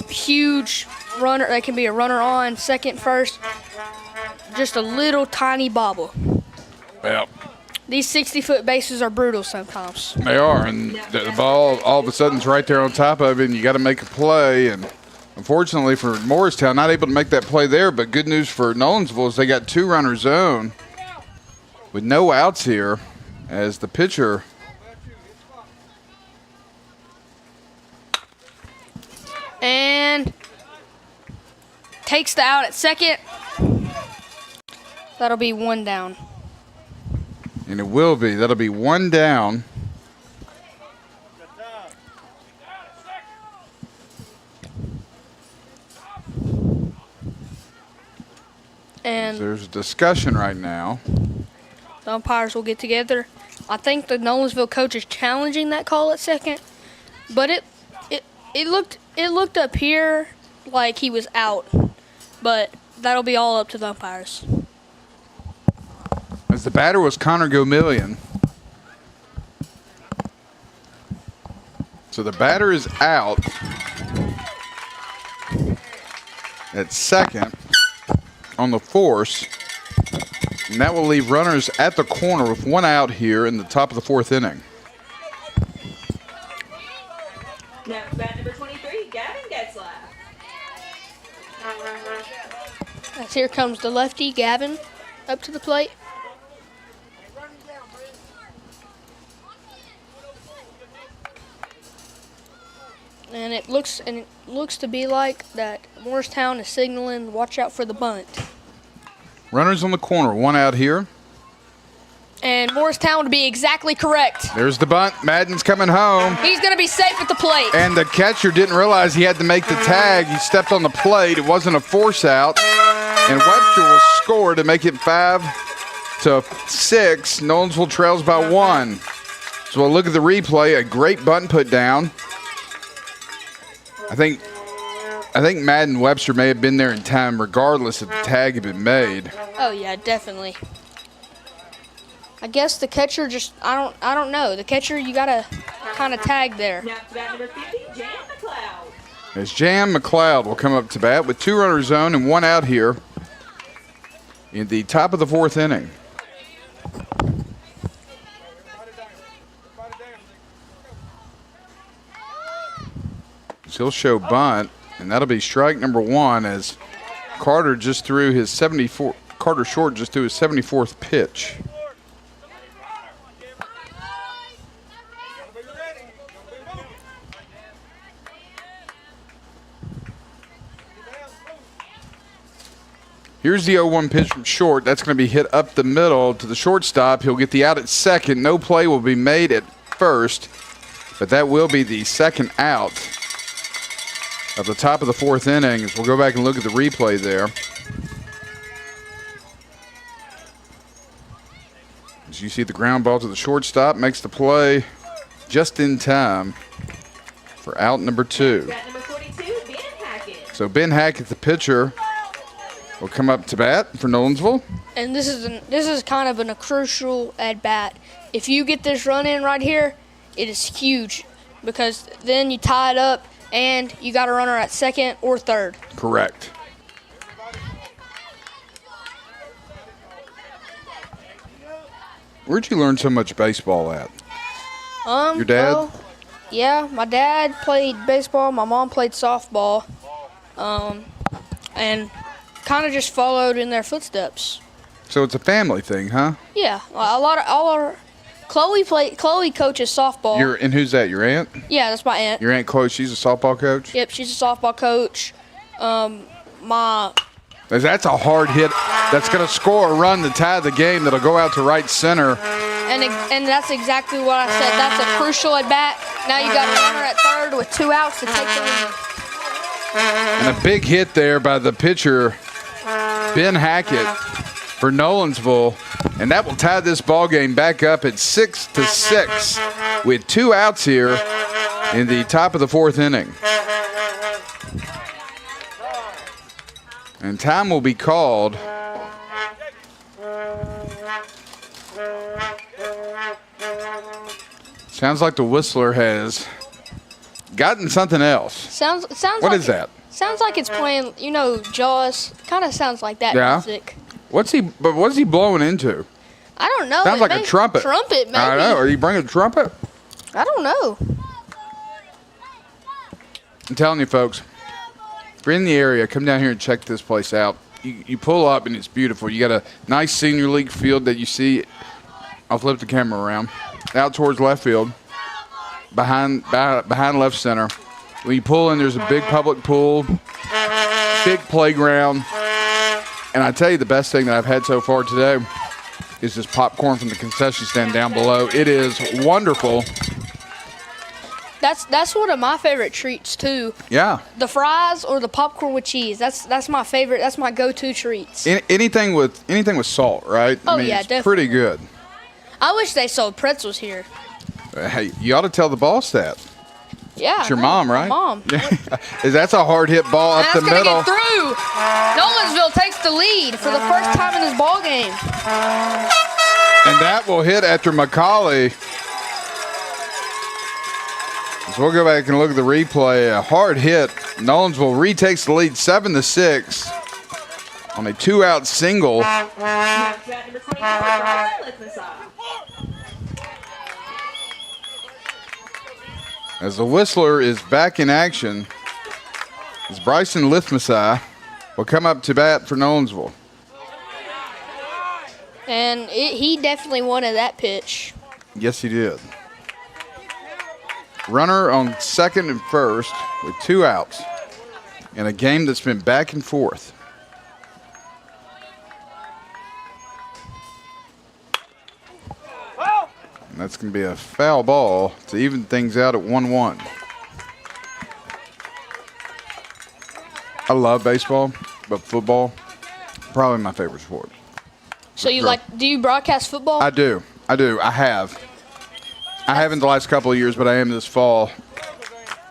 huge runner. That can be a runner on second, first. Just a little tiny bobble. Well, These 60-foot bases are brutal sometimes. they are, and the ball all of a sudden is right there on top of it, and you got to make a play. And unfortunately for Morristown, not able to make that play there, but good news for Nolensville is they got 2 runners on with no outs here as the pitcher And takes the out at second. That'll be 1 down. and it will be. That'll be 1 down. And There's a discussion right now. the umpires will get together. I think the Nolensville coach is challenging that call at second, but it looked up here like he was out, but that'll be all up to the umpires. As the batter was Connor Gomillion. So the batter is out at second on the force. And that will leave runners at the corner with 1 out here in the top of the 4th inning. Now bat number 23, Gavin Getzlaff. As here comes the lefty, Gavin, up to the plate. And it looks to be like that Morristown is signaling, watch out for the bunt. Runners on the corner, 1 out here. And Morristown would be exactly correct. There's the bunt. Madden's coming home. He's going to be safe at the plate. And the catcher didn't realize he had to make the tag. He stepped on the plate. It wasn't a force out. And Webster will score to make it 5-6. Nolensville trails by 1. So we'll look at the replay. A great bunt put down. I think I think Madden Webster may have been there in time regardless if the tag had been made. Oh yeah, definitely. I guess the catcher just I don't know. The catcher you gotta kind of tag there. Now to bat number 50, Jan McLeod. As Jan McLeod will come up to bat with 2 runners on and 1 out here in the top of the 4th inning. So he'll show bunt, and that'll be strike number 1 as Carter just threw his 74. Carter Short just threw his 74th pitch. Here's the 0-1 pitch from Short. That's going to be hit up the middle to the shortstop. He'll get the out at second. No play will be made at first, but that will be the second out of the top of the 4th inning. As we'll go back and look at the replay there. As you see the ground ball to the shortstop, makes the play just in time for out number 2. Bat number 42, Ben Hackett. So Ben Hackett, the pitcher, will come up to bat for Nolensville. And this is kind of a crucial at bat. If you get this run in right here, it is huge because then you tie it up and you got a runner at second or third. Correct. Where'd you learn so much baseball at? Your dad? Well, yeah, my dad played baseball. My mom played softball, and kind of just followed in their footsteps. So it's a family thing, huh? Yeah, all our Chloe coaches softball. And who's that? Your aunt? Yeah, that's my aunt. Your aunt Chloe, she's a softball coach? Yep, she's a softball coach. That's a hard hit. That's going to score a run to tie the game that'll go out to right center. And that's exactly what I said. That's a crucial at bat. Now you got a runner at third with 2 outs to take the lead. And a big hit there by the pitcher, Ben Hackett, for Nolensville. And that will tie this ball game back up at 6-6 with 2 outs here in the top of the 4th inning. And time will be called. Sounds like the whistler has gotten something else. Sounds What like is that? Sounds like it's playing, Jaws. Kind of sounds like that music. What's he blowing into? I don't know. Sounds like a trumpet. Trumpet, maybe. I know. Are you bringing a trumpet? I don't know. I'm telling you, folks, if you're in the area, come down here and check this place out. You pull up, and it's beautiful. You got a nice senior league field that you see. I'll flip the camera around. Out towards left field, behind left center. When you pull in, there's a big public pool, big playground. And I tell you, the best thing that I've had so far today is this popcorn from the concession stand down below. It is wonderful. That's one of my favorite treats too. Yeah. The fries or the popcorn with cheese. That's my favorite. That's my go-to treats. Anything with salt, right? Oh, I mean, yeah, it's definitely. pretty good. I wish they sold pretzels here. Hey, you ought to tell the boss that. Yeah. It's your I know. mom, right? My mom. That's a hard hit ball up the And that's middle. gonna get through. Nolensville takes the lead for the first time in this ball game. And that will hit after McCauley. So we'll go back and look at the replay. A hard hit. Nolensville retakes the lead 7-6 on a 2-out single. Now to bat number 24, Bryson Lithmasa. As the whistler is back in action, as Bryson Lithmasa will come up to bat for Nolensville. And he definitely wanted that pitch. Yes, he did. Runner on second and first with 2 outs in a game that's been back and forth. And that's going to be a foul ball to even things out at 1-1. I love baseball, but football, probably my favorite sport. So do you broadcast football? I do. I have. I haven't the last couple of years, but I am this fall.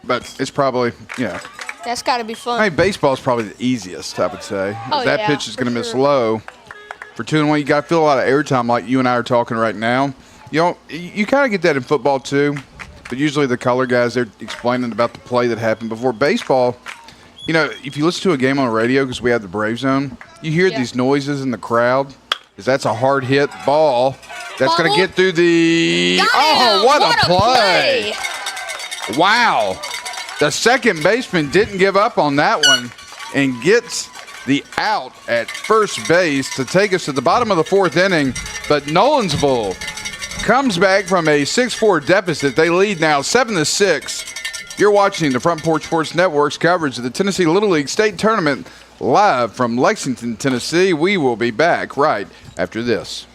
But it's probably, That's got to be fun. I mean, baseball's probably the easiest, I would say. Oh, That yeah, pitch is for going to miss sure. low. For 2-1, you got to feel a lot of airtime like you and I are talking right now. You kind of get that in football too, but usually the color guys, they're explaining about the play that happened before. Baseball, if you listen to a game on the radio, because we have the Brave Zone, you hear these noises in the crowd, because that's a hard hit ball that's going to get through the – oh, what a play. Wow. The second baseman didn't give up on that one and gets the out at first base to take us to the bottom of the fourth inning. But Nolensville comes back from a 6-4 deficit. They lead now 7-6. You're watching the Front Porch Sports Network's coverage of the Tennessee Little League State Tournament live from Lexington, Tennessee. We will be back right after this.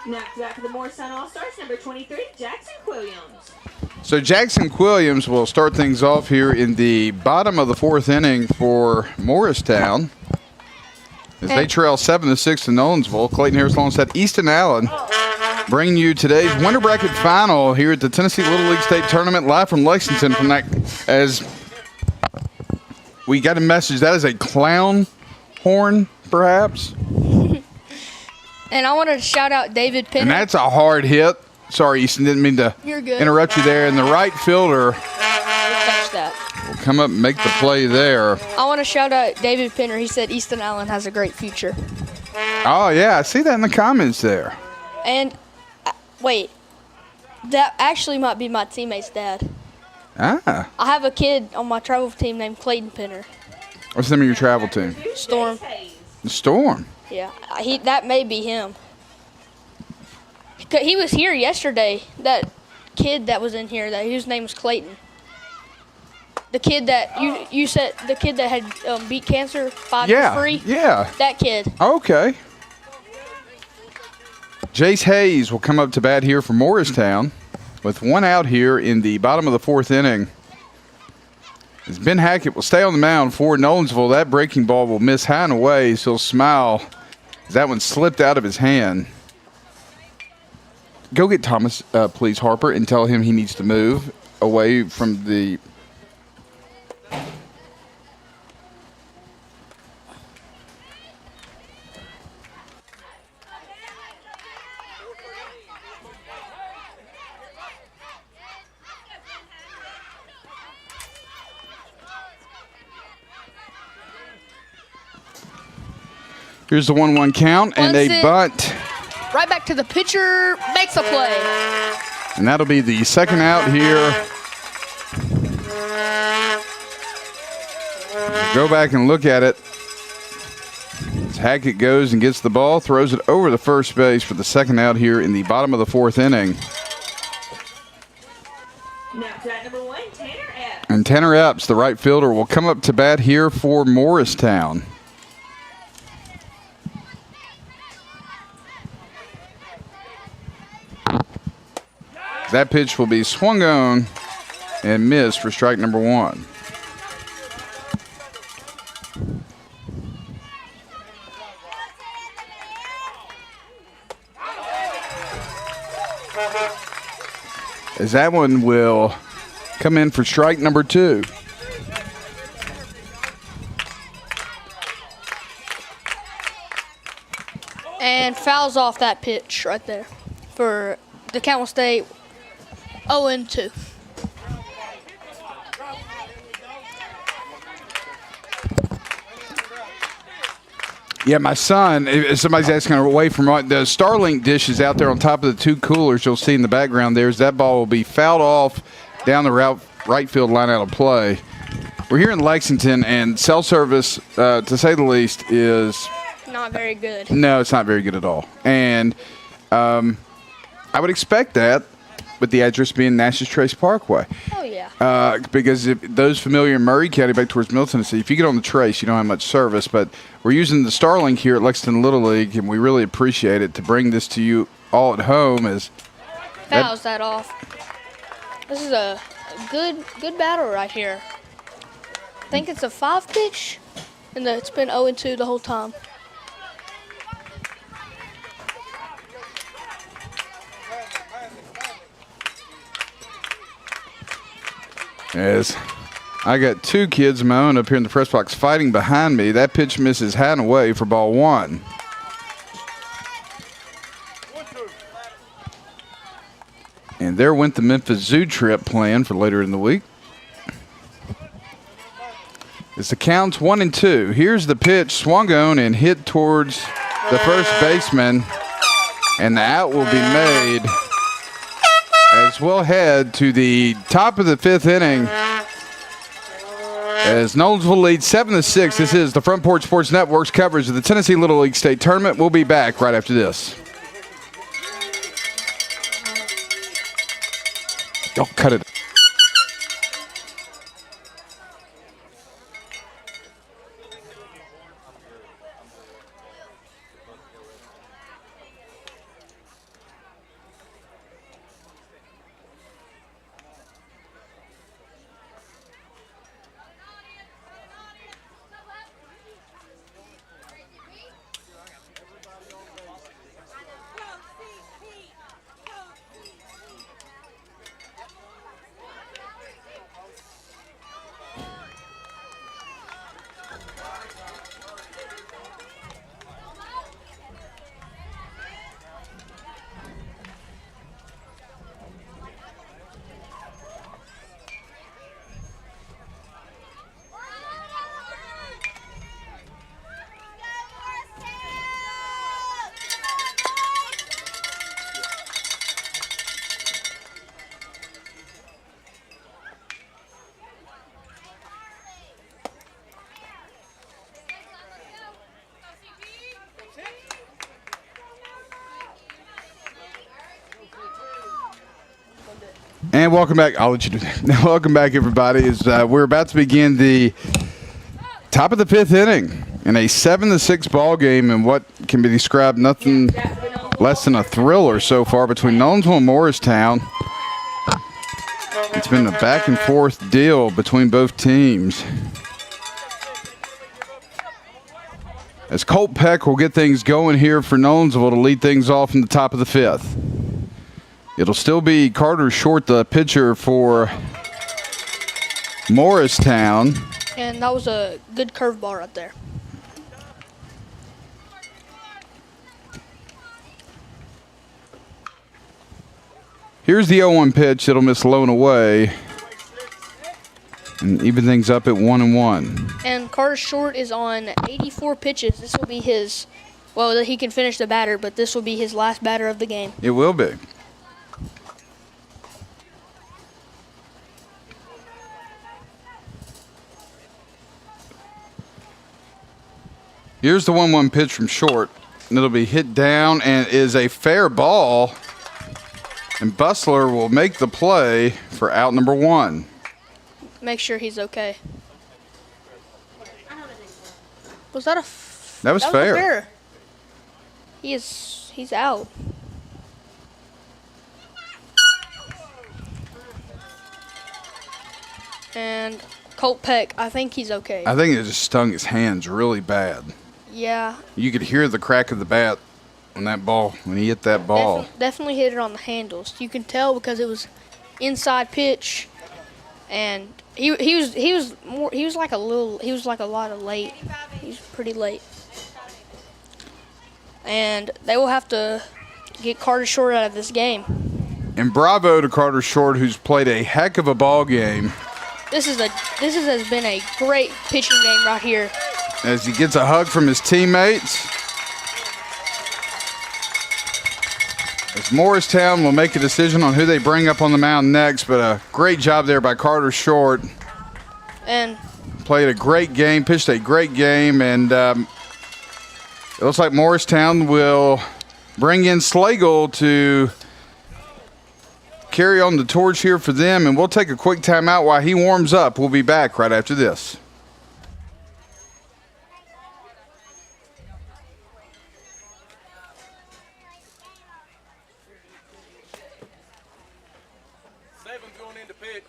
Now back for the Morristown All-Stars, number 23, Jackson Williams. So Jackson Williams will start things off here in the bottom of the fourth inning for Morristown as they trail 7-6 to Nolensville. Clayton Harris alongside Easton Allen bringing you today's winter bracket final here at the Tennessee Little League State Tournament live from Lexington. From that, as we got a message, that is a clown horn, perhaps. And I wanted to shout out David Penner. And that's a hard hit. Sorry, Easton, didn't mean to You're good. interrupt you there. And the right fielder Touch that. will come up and make the play there. I want to shout out David Penner. He said Easton Allen has a great future. Oh, yeah, I see that in the comments there. And wait, that actually might be my teammate's dad. Ah. I have a kid on my travel team named Clayton Penner. What's the name of your travel team? Storm. The Storm. Yeah, that may be him. He was here yesterday. That kid that was in here, whose name was Clayton. The kid that you said, the kid that had beat cancer 5 years free. Yeah. That kid. Okay. Jace Hayes will come up to bat here for Morristown with one out here in the bottom of the fourth inning. As Ben Hackett will stay on the mound for Nolensville. That breaking ball will miss high and away, so he'll smile as that one slipped out of his hand. Go get Thomas, please, Harper, and tell him he needs to move away from the... Here's the 1-1 count and Bunts a it. bunt. Right back to the pitcher, makes a play. And that'll be the second out here. Go back and look at it. As Hackett goes and gets the ball, throws it over the first base for the second out here in the bottom of the fourth inning. Now to bat number 1, Tanner Epps. And Tanner Epps, the right fielder, will come up to bat here for Morristown. That pitch will be swung on and missed for strike number 1. As that one will come in for strike number 2. And fouls off that pitch right there. For the count will stay 0-2. Yeah, my son, if somebody's asking away from the Starlink dishes out there on top of the 2 coolers you'll see in the background there, is that ball will be fouled off down the right field line out of play. We're here in Lexington, and cell service, to say the least, is Not very good. no, it's not very good at all. And I would expect that with the address being Natchez Trace Parkway. Oh, yeah. Because if those familiar in Murray County back towards Middle Tennessee, if you get on the Trace, you don't have much service. But we're using the Starlink here at Lexington Little League, and we really appreciate it to bring this to you all at home. Fouls that off. This is a good battle right here. I think it's a 5 pitch, and it's been 0-2 the whole time. As I got 2 kids of my own up here in the press box fighting behind me. That pitch misses high and away for ball 1. And there went the Memphis Zoo trip plan for later in the week. As the count's 1-2. Here's the pitch swung on and hit towards the first baseman. And the out will be made. As we'll head to the top of the 5th inning as Nolensville leads 7-6. This is the Front Porch Sports Network's coverage of the Tennessee Little League State Tournament. We'll be back right after this. Don't cut it. And welcome back. I'll let you do that. Welcome back, everybody. As we're about to begin the top of the 5th inning in a 7-6 ball game, and what can be described nothing less than a thriller so far between Nolensville and Morristown. It's been a back and forth deal between both teams. As Colt Peck will get things going here for Nolensville to lead things off in the top of the 5th. It'll still be Carter Short, the pitcher for Morristown. And that was a good curveball right there. Here's the 0-1 pitch. It'll miss low and away. And even things up at 1-1. And Carter Short is on 84 pitches. This will be his, well, he can finish the batter, but this will be his last batter of the game. It will be. Here's the 1-1 pitch from Short. And it'll be hit down and is a fair ball. And Bustler will make the play for out number 1. Make sure he's okay. Was that a... That was fair. He's out. And Colt Peck, I think he's okay. I think it just stung his hands really bad. Yeah. You could hear the crack of the bat when he hit that ball. Definitely hit it on the handles. You can tell because it was inside pitch, and he was like a lot of late. He was pretty late. And they will have to get Carter Short out of this game. And bravo to Carter Short, who's played a heck of a ball game. This has been a great pitching game right here. As he gets a hug from his teammates. As Morristown will make a decision on who they bring up on the mound next, but a great job there by Carter Short. And played a great game, pitched a great game, and it looks like Morristown will bring in Slagle to carry on the torch here for them, and we'll take a quick timeout while he warms up. We'll be back right after this. Seven's going into pitch.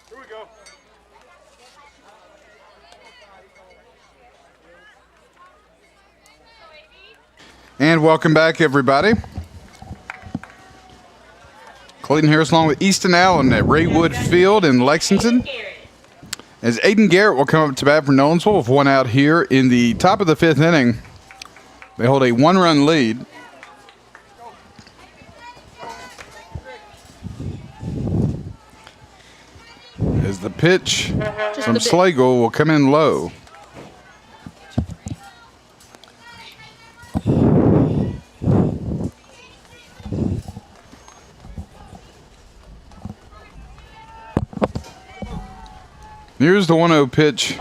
Here we go. And welcome back, everybody. Clayton Harris along with Easton Allen at Raywood Field in Lexington. As Aiden Garrett will come up to bat for Nolensville with one out here in the top of the fifth inning. They hold a one-run lead. As the pitch from Slagle will come in low. Here's the 1-0 pitch.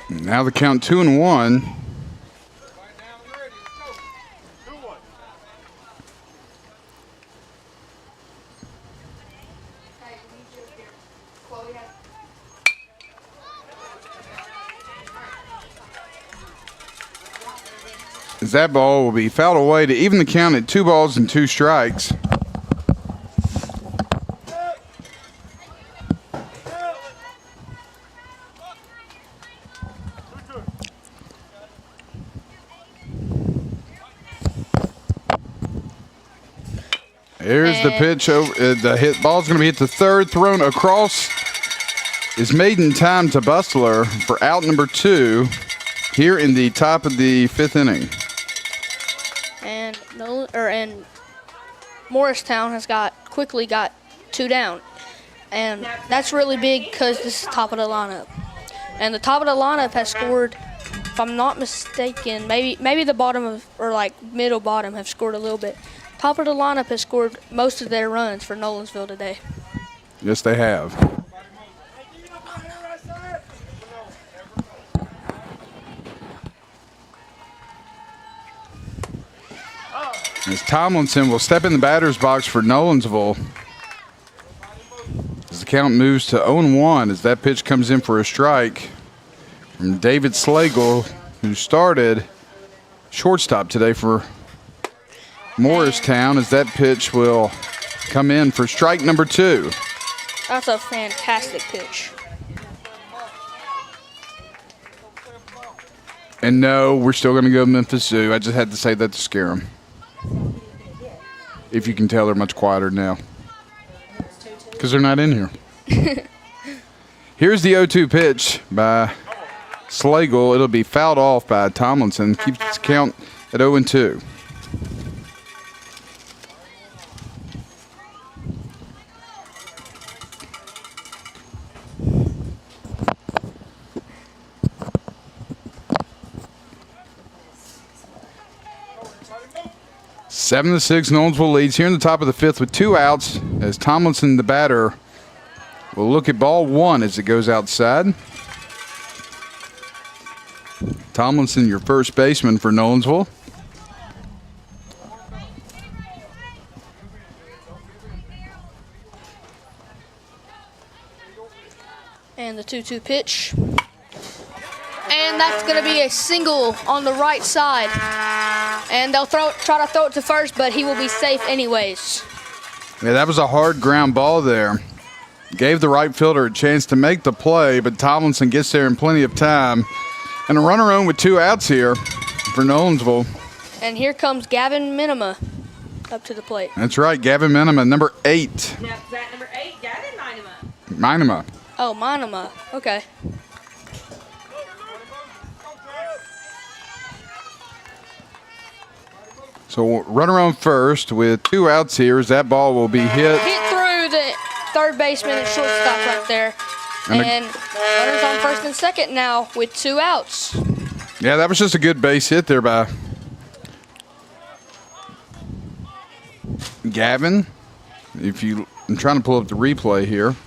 Now the count 2-1. As that ball will be fouled away to even the count at 2 balls and 2 strikes. There's the pitch. The hit ball's going to be hit to third, thrown across. Is made in time to Bustler for out number 2 here in the top of the fifth inning. And Morristown has quickly got 2 down, and that's really big because this is top of the lineup. And the top of the lineup has scored, if I'm not mistaken, maybe the bottom of or like middle bottom have scored a little bit. Top of the lineup has scored most of their runs for Nolensville today. Yes, they have. As Tomlinson will step in the batter's box for Nolensville. As the count moves to 0-1 as that pitch comes in for a strike from David Slagle, who started shortstop today for Morristown, as that pitch will come in for strike number 2. That's a fantastic pitch. And no, we're still going to go Memphis Zoo. I just had to say that to scare them. If you can tell, they're much quieter now. Because they're not in here. Here's the 0-2 pitch by Slagle. It'll be fouled off by Tomlinson. Keeps the count at 0-2. Seven to 6, Nolensville leads here in the top of the 5th with 2 outs as Tomlinson, the batter, will look at ball 1 as it goes outside. Tomlinson, your first baseman for Nolensville. And the 2-2 pitch. And that's going to be a single on the right side. And they'll try to throw it to first, but he will be safe anyways. Yeah, that was a hard ground ball there. Gave the right fielder a chance to make the play, but Tomlinson gets there in plenty of time. And a runner on with 2 outs here for Nolensville. And here comes Gavin Minima up to the plate. That's right, Gavin Minima, number 8. Next at number 8, Gavin Minima. Minima. Oh, Minima. Okay. So runner on first with 2 outs here as that ball will be hit. Hit through the third baseman and shortstop right there. And runners on first and second now with 2 outs. Yeah, that was just a good base hit there by Gavin. I'm trying to pull up the replay here.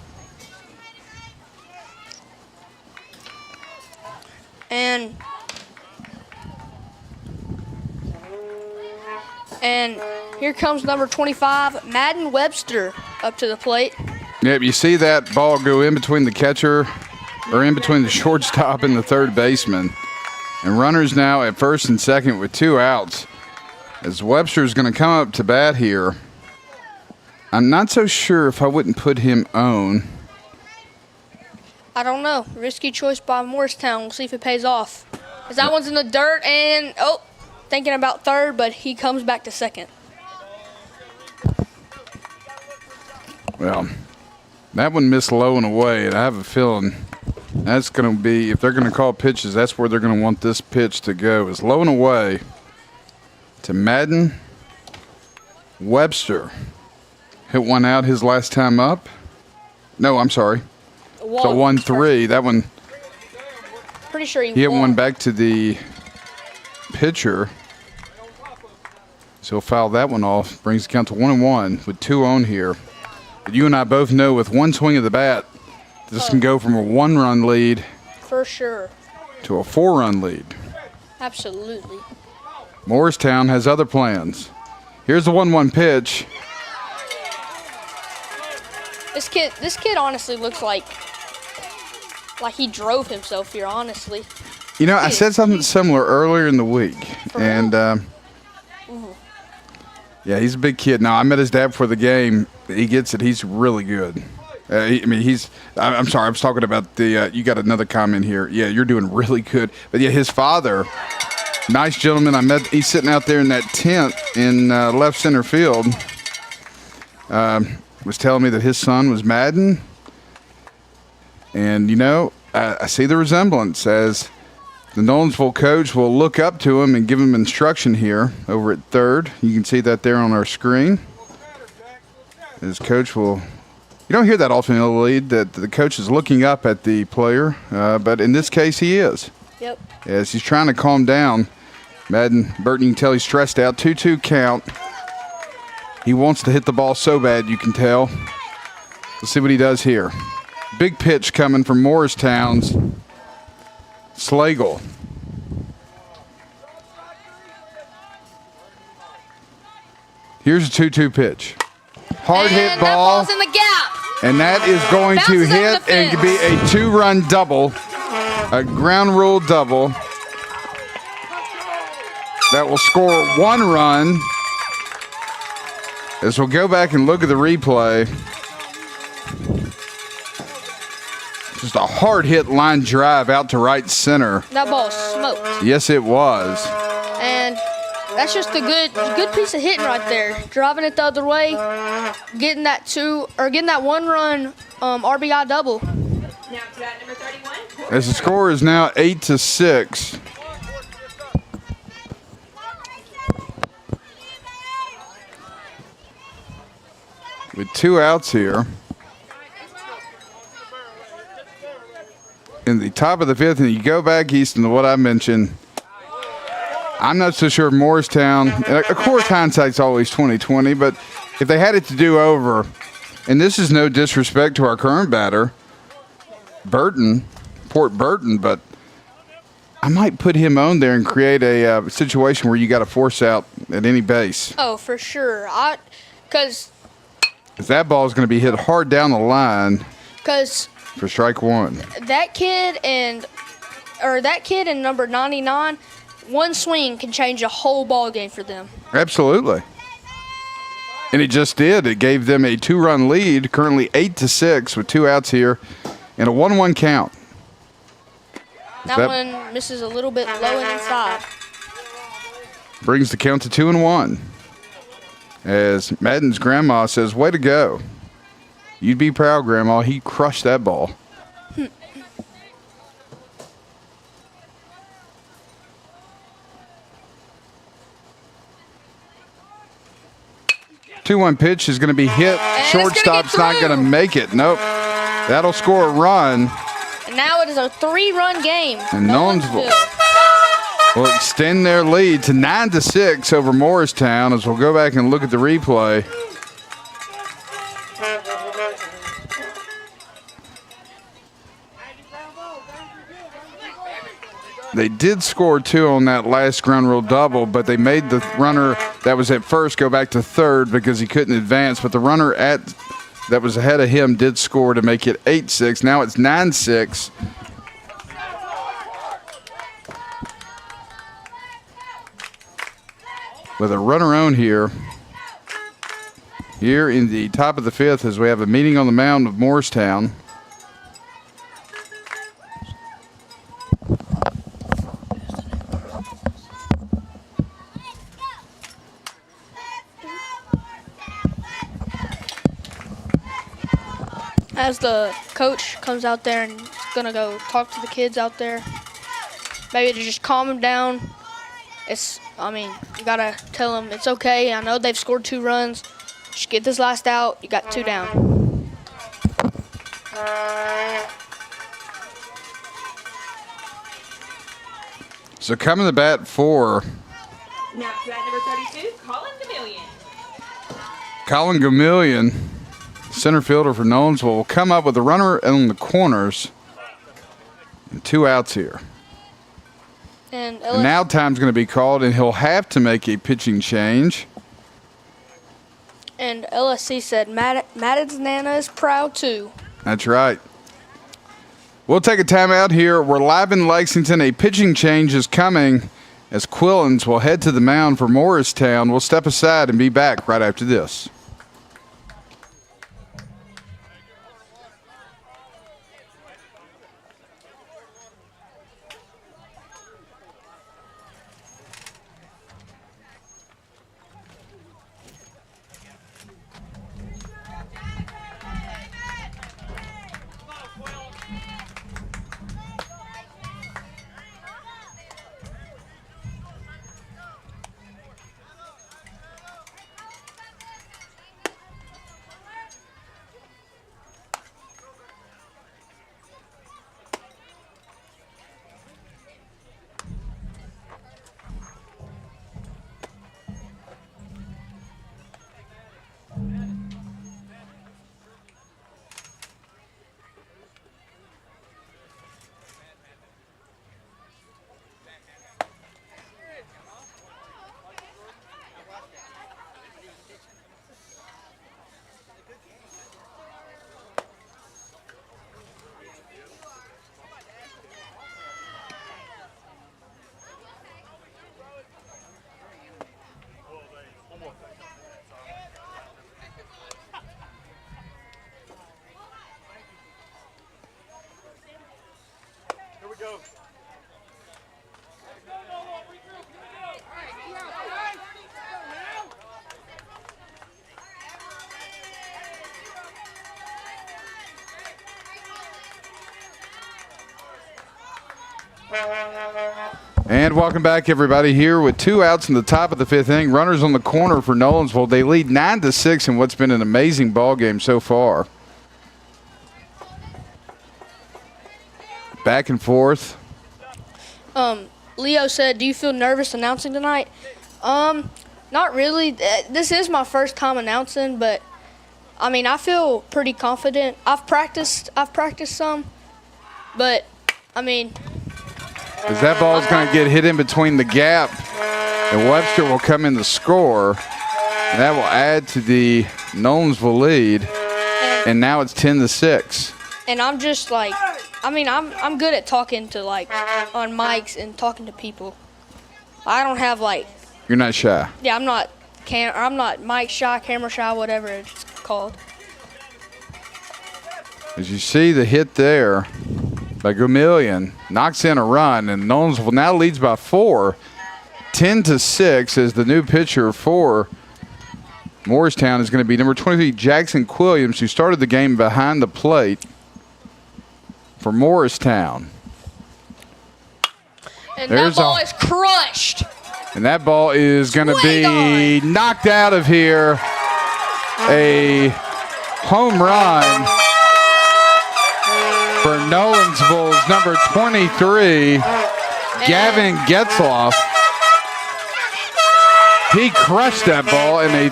And here comes number 25, Madden Webster, up to the plate. Yep, you see that ball go in between the catcher, or in between the shortstop and the third baseman. And runners now at first and second with 2 outs. As Webster's going to come up to bat here. I'm not so sure if I wouldn't put him on. I don't know. Risky choice by Morristown. We'll see if it pays off. As that one's in the dirt and, thinking about third, but he comes back to second. Well, that one missed low and away, and I have a feeling that's going to be, if they're going to call pitches, that's where they're going to want this pitch to go, is low and away to Madden Webster. Hit one out his last time up. No, I'm sorry. So 1-3. That one, pretty sure he hit one back to the pitcher. So he'll foul that one off. Brings the count to 1-1 with 2 on here. But you and I both know with one swing of the bat, this can go from a 1-run lead for sure to a 4-run lead. Absolutely. Morristown has other plans. Here's the 1-1 pitch. This kid honestly looks like he drove himself here, honestly. You know, I said something similar earlier in the week. And, yeah, he's a big kid. Now, I met his dad before the game. He gets it. He's really good. I'm sorry. I was talking about the you got another comment here. Yeah, you're doing really good. But, yeah, his father, nice gentleman. He's sitting out there in that tent in left center field. Was telling me that his son was Madden. And, you know, I see the resemblance as the Nolensville coach will look up to him and give him instruction here over at third. You can see that there on our screen. His coach will, you don't hear that often in the lead, that the coach is looking up at the player, but in this case he is. Yep. As he's trying to calm down. Madden, Burton, you can tell he's stressed out. 2-2 count. He wants to hit the ball so bad, you can tell. Let's see what he does here. Big pitch coming from Morristown's Slagle. Here's a 2-2 pitch. Hard hit ball. That ball's in the gap. And that is going to hit and be a 2-run double. A ground rule double. That will score 1 run. As we'll go back and look at the replay, just a hard hit line drive out to right center. That ball smoked. Yes, it was. And that's just a good piece of hitting right there. Driving it the other way, getting that 1-run RBI double. Now to bat number 31. As the score is now 8-6. With 2 outs here. In the top of the 5th, and you go back, Easton, to what I mentioned. I'm not so sure Morristown, and of course hindsight's always 20/20, but if they had it to do over, and this is no disrespect to our current batter, Port Burton, but I might put him on there and create a situation where you got to force out at any base. Oh, for sure. Because that ball is going to be hit hard down the line for strike 1. that kid and number 99, one swing can change a whole ball game for them. Absolutely. And it just did. It gave them a 2-run lead, currently 8-6 with 2 outs here and a 1-1 count. That one misses a little bit low and inside. Brings the count to 2-1. As Madden's grandma says, way to go. You'd be proud, Grandma. He crushed that ball. 2-1 pitch is going to be hit. Shortstop's not going to make it. Nope. That'll score a run. And now it is a 3-run game. And Nolensville will extend their lead to 9-6 over Morristown as we'll go back and look at the replay. They did score 2 on that last ground rule double, but they made the runner that was at first go back to third because he couldn't advance. But the runner that was ahead of him did score to make it 8-6. Now it's 9-6. With a runner on here in the top of the 5th as we have a meeting on the mound of Morristown. As the coach comes out there and is going to go talk to the kids out there, maybe to just calm them down. You got to tell them it's okay. I know they've scored 2 runs. Just get this last out. You got 2 down. So coming to bat for Now to bat number 32, Colin Gamillion. Colin Gamillion, center fielder for Nolensville, will come up with a runner on the corners and 2 outs here. And now time's going to be called, and he'll have to make a pitching change. And LSC said Madden's Nana is proud too. That's right. We'll take a timeout here. We're live in Lexington. A pitching change is coming as Quillens will head to the mound for Morristown. We'll step aside and be back right after this. And welcome back, everybody, here with 2 outs in the top of the 5th inning. Runners on the corner for Nolensville. They lead 9-6 in what's been an amazing ball game so far. Back and forth. Leo said, "Do you feel nervous announcing tonight?" Not really. This is my first time announcing, but I mean, I feel pretty confident. I've practiced some, but I mean, As that ball is going to get hit in between the gap, and Webster will come in to score, and that will add to the Nolensville lead, and now it's 10-6. and I'm just like, I mean, I'm good at talking to like on mics and talking to people. I don't have like, You're not shy. yeah, I'm not mic shy, camera shy, whatever it's called. As you see the hit there by Gomillion, knocks in a run, and Nolensville now leads by 4, 10-6, as the new pitcher for Morristown is going to be number 23, Jackson Quilliams, who started the game behind the plate for Morristown. And There's that ball a- is crushed. And that ball is going to be knocked out of here. A home run for Nolensville's number 23, Gavin Getzloff. He crushed that ball, and a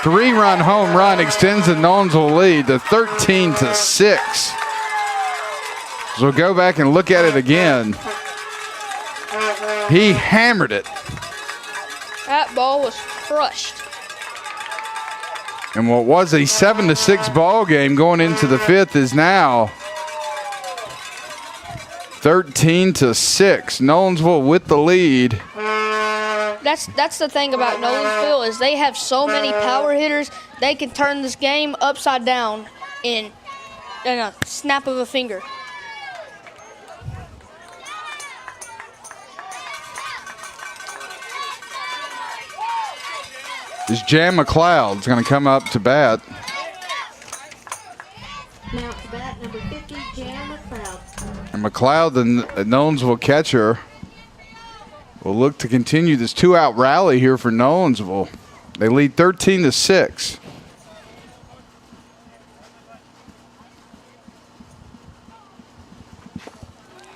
3-run home run extends the Nolensville lead to 13-6. So we'll go back and look at it again. He hammered it. That ball was crushed. And what was a 7-6 ball game going into the 5th is now 13-6. Nolensville with the lead. That's the thing about Nolensville is they have so many power hitters. They can turn this game upside down in a snap of a finger. Is Jan McLeod's going to come up to bat. Now to bat number 50, Jan McLeod. And McLeod, the Nolensville catcher, will look to continue this 2-out rally here for Nolensville. They lead 13-6.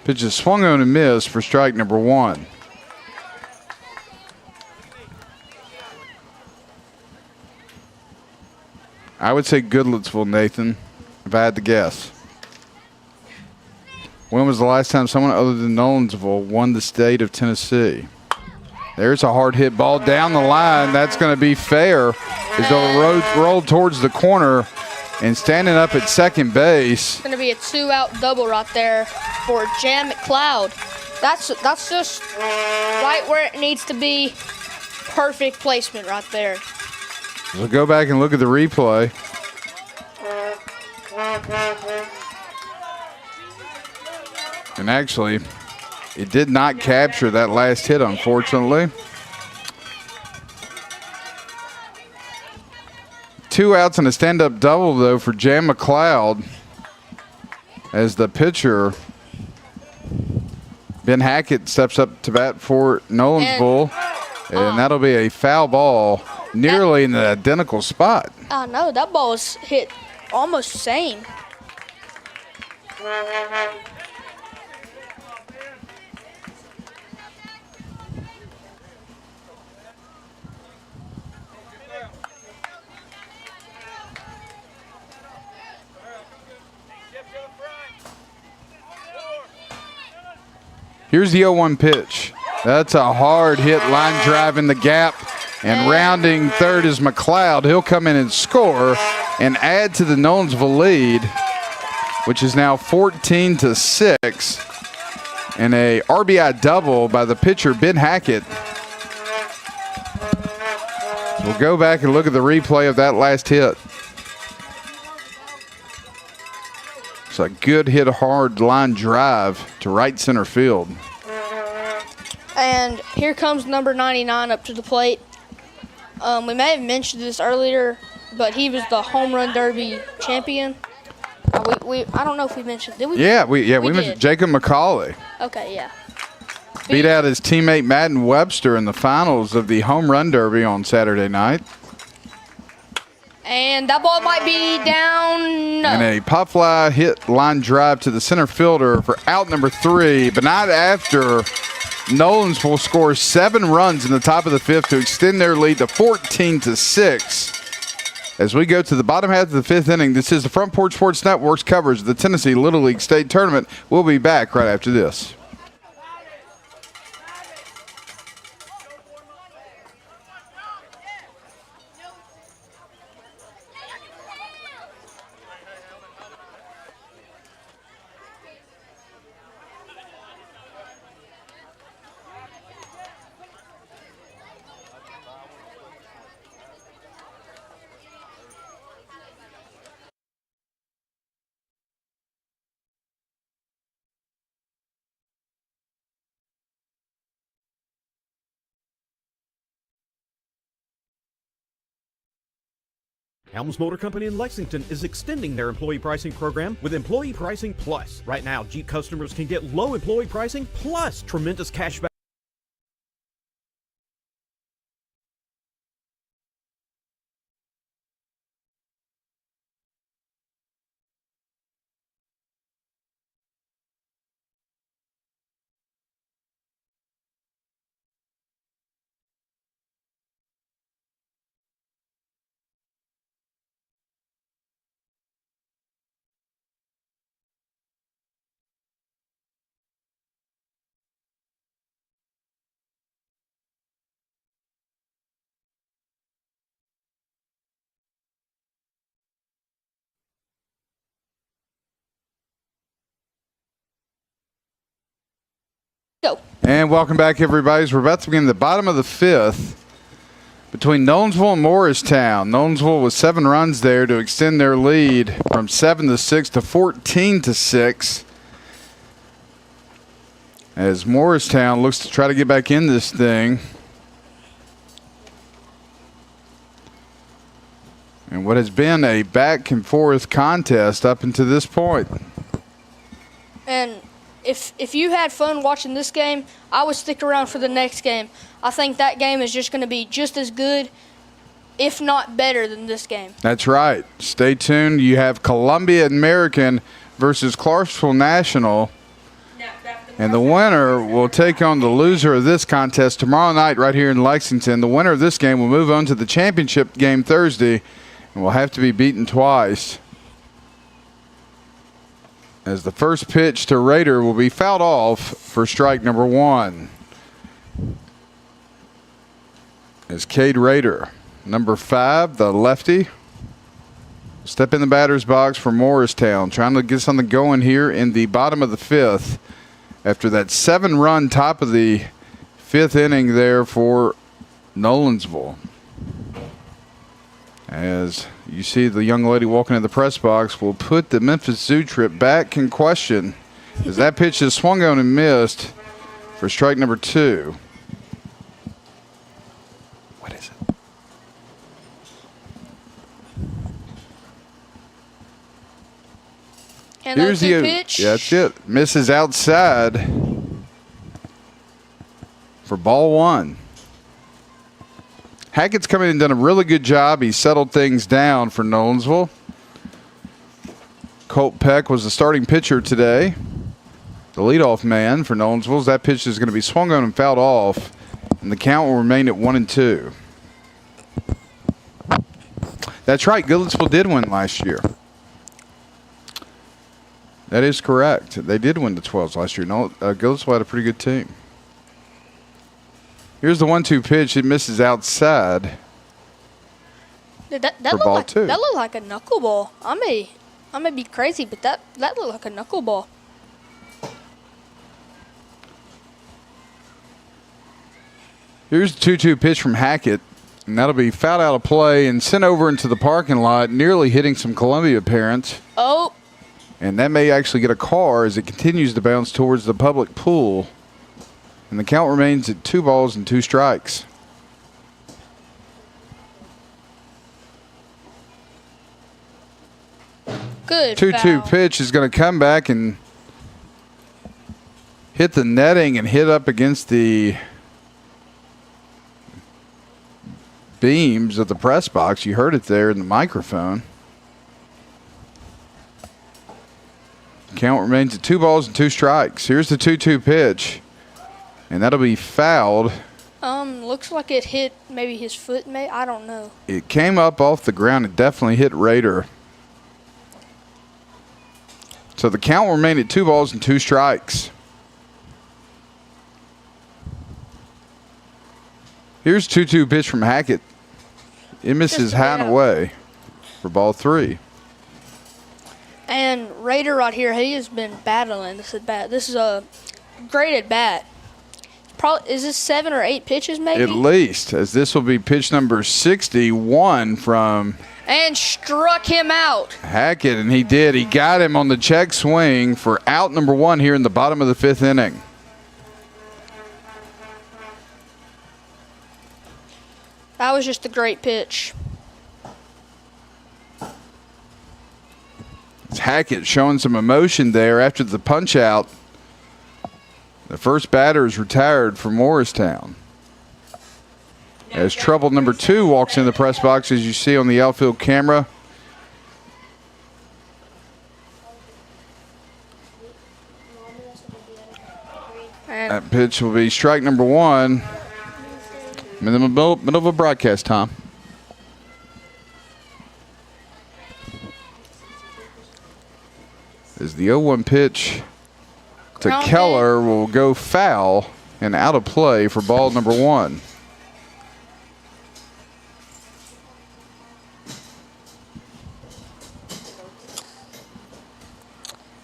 Pitch is swung on and missed for strike number 1. I would say Goodlettsville, Nathan, if I had to guess. When was the last time someone other than Nolensville won the state of Tennessee? There's a hard hit ball down the line. That's going to be fair as they'll roll towards the corner, and standing up at second base. It's going to be a 2-out double right there for Jan McLeod. That's just right where it needs to be. Perfect placement right there. We'll go back and look at the replay. And actually, it did not capture that last hit, unfortunately. 2 outs and a stand-up double, though, for Jan McLeod, as the pitcher, Ben Hackett, steps up to bat for Nolensville. And that'll be a foul ball nearly in the identical spot. I know, that ball was hit almost same. Here's the 0-1 pitch. That's a hard hit, line drive in the gap. And rounding third is McLeod. He'll come in and score and add to the Nolensville lead, which is now 14-6. And a RBI double by the pitcher, Ben Hackett. We'll go back and look at the replay of that last hit. It's a good hit, hard line drive to right center field. And here comes number 99 up to the plate. We may have mentioned this earlier, but he was the home run derby champion. I don't know if we mentioned. Did we? Yeah, we did. mentioned Jacob McCauley. Okay, yeah. Beat out his teammate Madden Webster in the finals of the home run derby on Saturday night. And that ball might be down. No. And a pop fly hit line drive to the center fielder for out number 3, but not after Nolensville scores 7 runs in the top of the 5th to extend their lead to 14-6. As we go to the bottom half of the 5th inning, this is the Front Porch Sports Network's coverage of the Tennessee Little League State Tournament. We'll be back right after this. Helms Motor Company in Lexington is extending their employee pricing program with Employee Pricing Plus. Right now, Jeep customers can get low employee pricing plus tremendous cash back. Go. And welcome back, everybody. As we're about to begin the bottom of the 5th between Nolensville and Morristown. Nolensville with 7 runs there to extend their lead from 7-6 to 14-6. As Morristown looks to try to get back in this thing. And what has been a back and forth contest up until this point. And if you had fun watching this game, I would stick around for the next game. I think that game is just going to be just as good, if not better, than this game. That's right. Stay tuned. You have Columbia American versus Clarksville National. And the winner will take on the loser of this contest tomorrow night right here in Lexington. The winner of this game will move on to the championship game Thursday and will have to be beaten twice. As the first pitch to Rader will be fouled off for strike number 1. As Cade Rader, number 5, the lefty, step in the batter's box for Morristown, trying to get something going here in the bottom of the 5th after that 7-run top of the 5th inning there for Nolensville. As you see the young lady walking in the press box, will put the Memphis Zoo trip back in question as that pitch is swung on and missed for strike number 2. What is it? And Here's the pitch. Yeah, that's it. Misses outside for ball 1. Hackett's come in and done a really good job. He settled things down for Nolensville. Colt Peck was the starting pitcher today. The leadoff man for Nolensville. That pitch is going to be swung on and fouled off, and the count will remain at 1-2. That's right. Goodlettsville did win last year. That is correct. They did win the 12s last year. Goodlettsville had a pretty good team. Here's the 1-2 pitch. It misses outside. That for ball 2. That looked like a knuckleball. I may be crazy, but that looked like a knuckleball. Here's the 2-2 pitch from Hackett, and that'll be fouled out of play and sent over into the parking lot, nearly hitting some Columbia parents. Oh, And that may actually get a car as it continues to bounce towards the public pool. And the count remains at 2 balls and 2 strikes. Good 2-2 foul. pitch is going to come back and hit the netting and hit up against the beams of the press box. You heard it there in the microphone. Count remains at 2 balls and 2 strikes. Here's the 2-2 pitch, and that'll be fouled. Looks like it hit maybe his foot. I don't know. It came up off the ground. It definitely hit Raider. So the count will remain at 2 balls and 2 strikes. Here's 2-2 pitch from Hackett. It misses high and away for ball 3. And Raider right here, he has been battling this at bat. This is a great at bat. Probably, is this 7 or 8 pitches maybe? At least, as this will be pitch number 61 from And struck him out. Hackett, and he did. He got him on the check swing for out number 1 here in the bottom of the 5th inning. That was just a great pitch. It's Hackett showing some emotion there after the punch out. The first batter is retired for Morristown. As trouble number 2 walks in the press box, as you see on the outfield camera. And That pitch will be strike number 1. I'm in the middle of a broadcast, Tom. As the 0-1 pitch to Count Keller will go foul and out of play for ball number 1.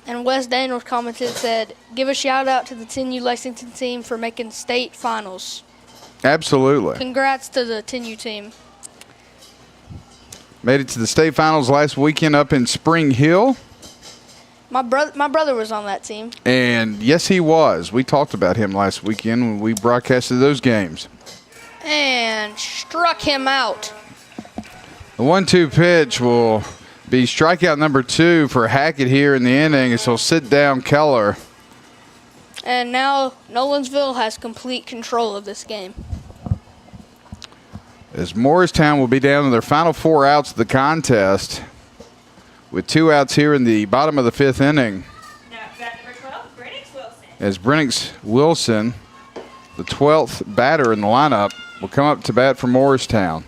And Wes Daniels commented, said, "Give a shout out to the 10U Lexington team for making state finals. Absolutely. Congrats to the 10U team." Made it to the state finals last weekend up in Spring Hill. My brother was on that team. And yes, he was. We talked about him last weekend when we broadcasted those games. And struck him out. The 1-2 pitch will be strikeout number 2 for Hackett here in the inning, as he'll sit down Keller. And now Nolensville has complete control of this game. As Morristown will be down to their final 4 outs of the contest, with 2 outs here in the bottom of the 5th inning. Now, bat number 12, Brennix Wilson. As Brennix Wilson, the 12th batter in the lineup, will come up to bat for Morristown.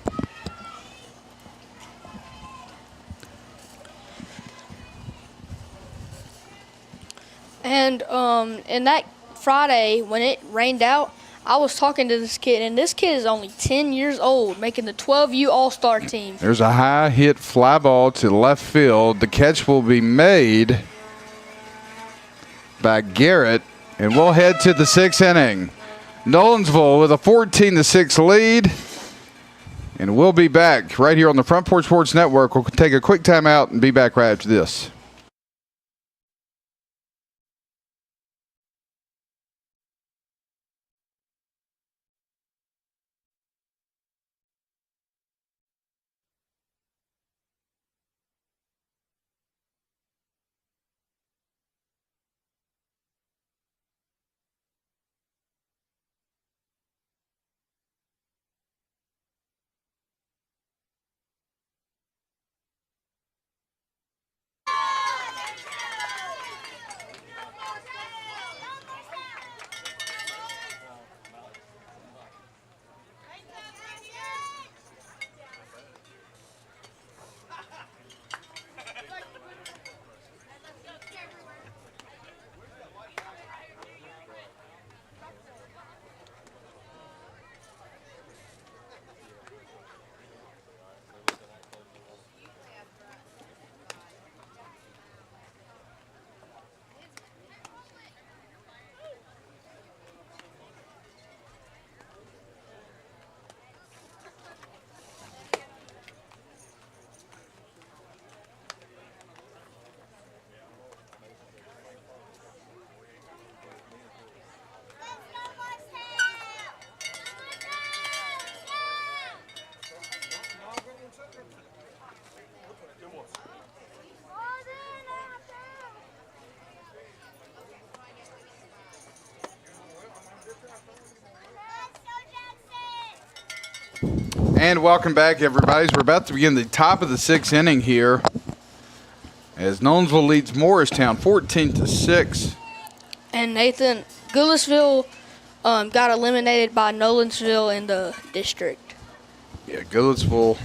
And that Friday when it rained out, I was talking to this kid, and this kid is only 10 years old, making the 12U All-Star team. There's a high hit fly ball to left field. The catch will be made by Garrett, and we'll head to the 6th inning. Nolensville with a 14-6 lead, and we'll be back right here on the Front Porch Sports Network. We'll take a quick timeout and be back right after this. And welcome back, everybody. We're about to begin the top of the 6th inning here as Nolensville leads Morristown 14-6. And Nathan, Goodlettsville got eliminated by Nolensville in the district. Yeah, Goodlettsville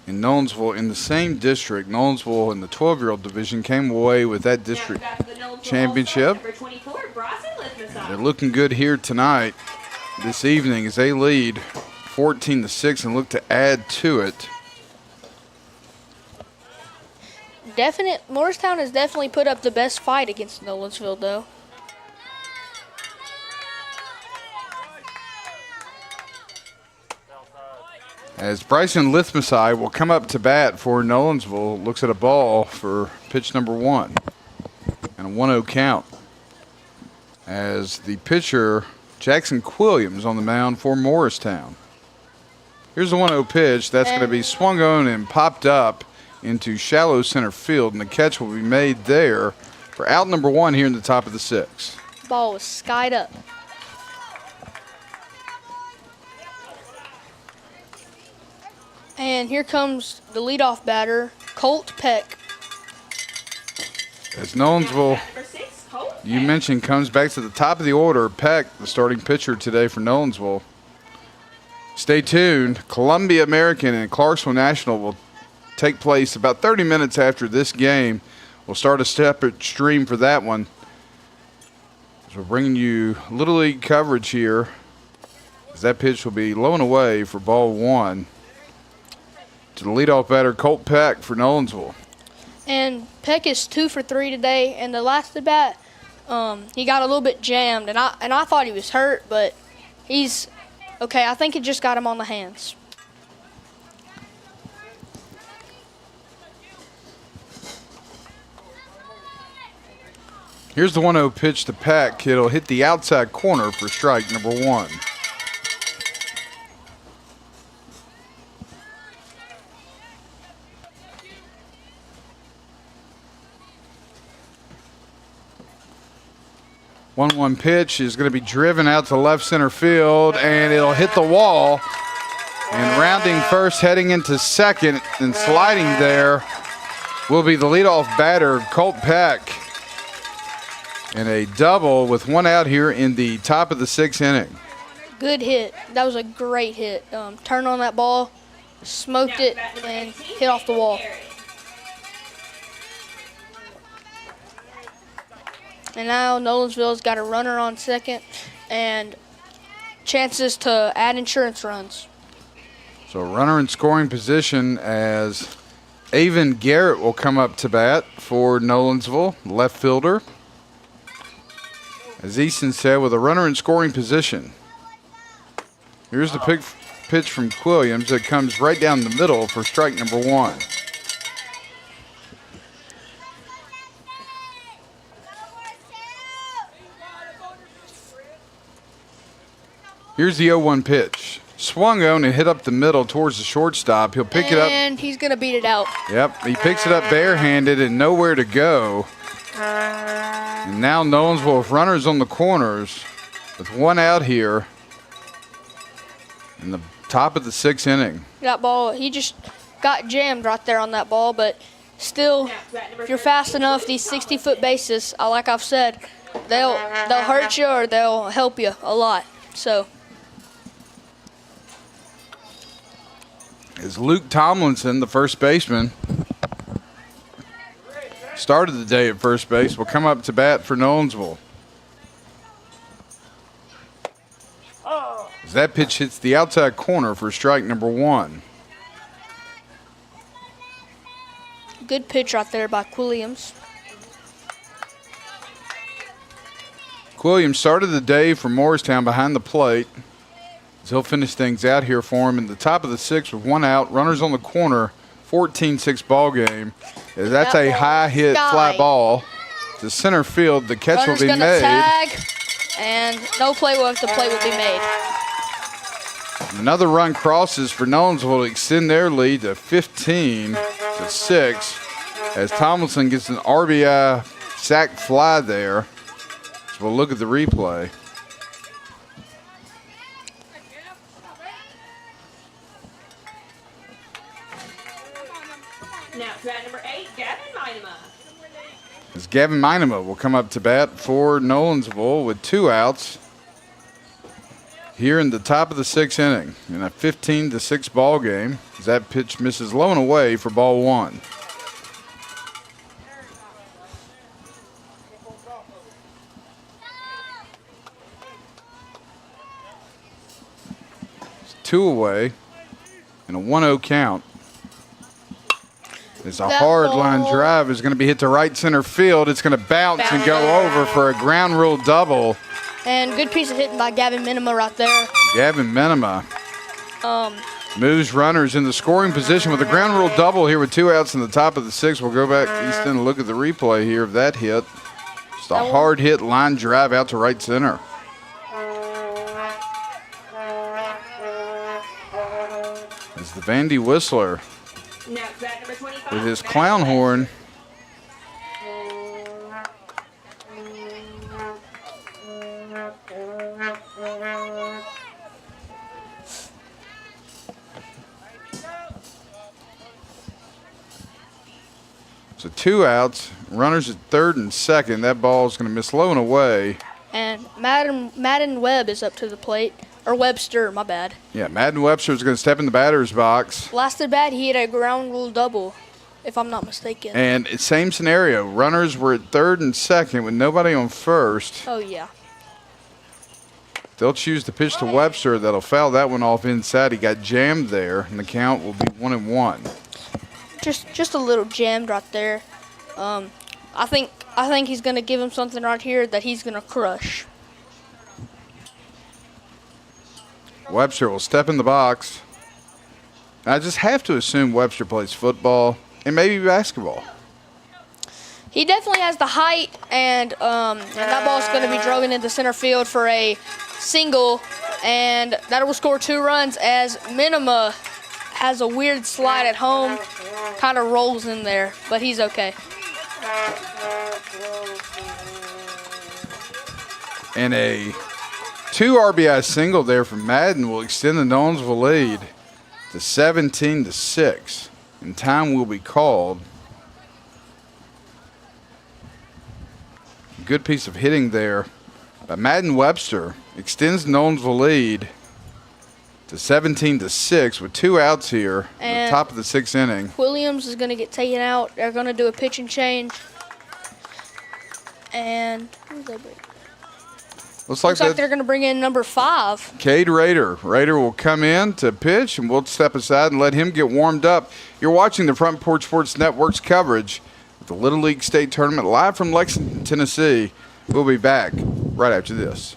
and Nolensville in the same district. Nolensville in the 12-year-old division came away with that district championship. They're looking good here tonight, this evening, as they lead 14-6 and look to add to it. Morristown has definitely put up the best fight against Nolensville, though. As Bryson Lithmasai will come up to bat for Nolensville, looks at a ball for pitch number 1 and a 1-0 count. As the pitcher, Jackson Quilliams, on the mound for Morristown. Here's the 1-0 pitch. That's going to be swung on and popped up into shallow center field, and the catch will be made there for out number 1 here in the top of the 6th. Ball was skied up. And here comes the leadoff batter, Colt Peck. As Nolensville, you mentioned, comes back to the top of the order. Peck, the starting pitcher today for Nolensville. Stay tuned. Columbia American and Clarksville National will take place about 30 minutes after this game. We'll start a separate stream for that one. So we're bringing you Little League coverage here, as that pitch will be low and away for ball 1 to the leadoff batter, Colt Peck, for Nolensville. And Peck is 2 for 3 today, and the last at bat, he got a little bit jammed, and I thought he was hurt, but he's okay. I think it just got him on the hands. Here's the 1-0 pitch to Peck. It'll hit the outside corner for strike number 1. One pitch is going to be driven out to left center field, and it'll hit the wall. And rounding first, heading into second, and sliding there will be the leadoff batter, Colt Peck. And a double with 1 out here in the top of the 6th inning. Good hit. That was a great hit. Turned on that ball, smoked it, and hit off the wall. And now Nolensville's got a runner on second and chances to add insurance runs. So runner in scoring position as Avon Garrett will come up to bat for Nolensville, left fielder. As Easton said, with a runner in scoring position. Here's the pitch from Quilliams that comes right down the middle for strike number 1. Here's the 0-1 pitch. Swung on and hit up the middle towards the shortstop. He'll pick it up. And he's going to beat it out. Yep, he picks it up barehanded and nowhere to go. And now Nolensville with runners on the corners with 1 out here in the top of the 6th inning. That ball, he just got jammed right there on that ball, but still, if you're fast enough, these 60-foot bases, like I've said, they'll hurt you or they'll help you a lot. So is Luke Tomlinson, the first baseman, started the day at first base, will come up to bat for Nolensville. As that pitch hits the outside corner for strike number 1. good pitch right there by Quilliams. Quilliams started the day for Morristown behind the plate. He'll finish things out here for him in the top of the 6th with 1 out. Runners on the corner, 14-6 ball game. That's a high hit fly ball to center field. The catch will be made. Tag, and no play with the play will be made. Another run crosses for Nolensville to extend their lead to 15-6 as Tomlinson gets an RBI sac fly there. So we'll look at the replay. Now to bat number 8, Gavin Minema. As Gavin Minema will come up to bat for Nolensville with 2 outs here in the top of the 6th inning in a 15-6 ball game. As that pitch misses low and away for ball 1. It's 2 away and a 1-0 count. It's a That hard ball- line drive. Is going to be hit to right center field. It's going to bounce and go over for a ground rule double. And good piece of hitting by Gavin Minema right there. Gavin Minema moves runners in the scoring position with a ground rule double here with 2 outs in the top of the 6th. We'll go back east and look at the replay here of that hit. Just a hard hit line drive out to right center. As the Vandy Whistler Now to bat number 25. with his Matt clown Webb. horn. So 2 outs, runners at 3rd and 2nd. That ball is going to miss low and away. And Madden Webb is up to the plate. Or Webster, my bad. Yeah, Madden Webster is going to step in the batter's box. Last at bat, he hit a ground rule double, if I'm not mistaken. And same scenario. Runners were at 3rd and 2nd with nobody on 1st. Oh, yeah. They'll choose to pitch to Webster. That'll foul that one off inside. He got jammed there, and the count will be 1-1. Just a little jammed right there. I think he's gonna give him something right here that he's gonna crush. Webster will step in the box. I just have to assume Webster plays football and maybe basketball. He definitely has the height, and that ball's gonna be drugging into center field for a single, and that will score 2 runs as Minema has a weird slide at home, kind of rolls in there, but he's okay. And a 2 RBI single there from Madden will extend the Nolensville lead to 17-6. And time will be called. Good piece of hitting there by Madden Webster. Extends the Nolensville lead to 17-6 with 2 outs here at the And top of the 6th inning. Williams is going to get taken out. They're going to do a pitching change. And who's they bring? Looks like Looks like they're going to bring in number 5. Cade Rader. Rader will come in to pitch, and we'll step aside and let him get warmed up. You're watching the Front Porch Sports Network's coverage of the Little League State Tournament live from Lexington, Tennessee. We'll be back right after this.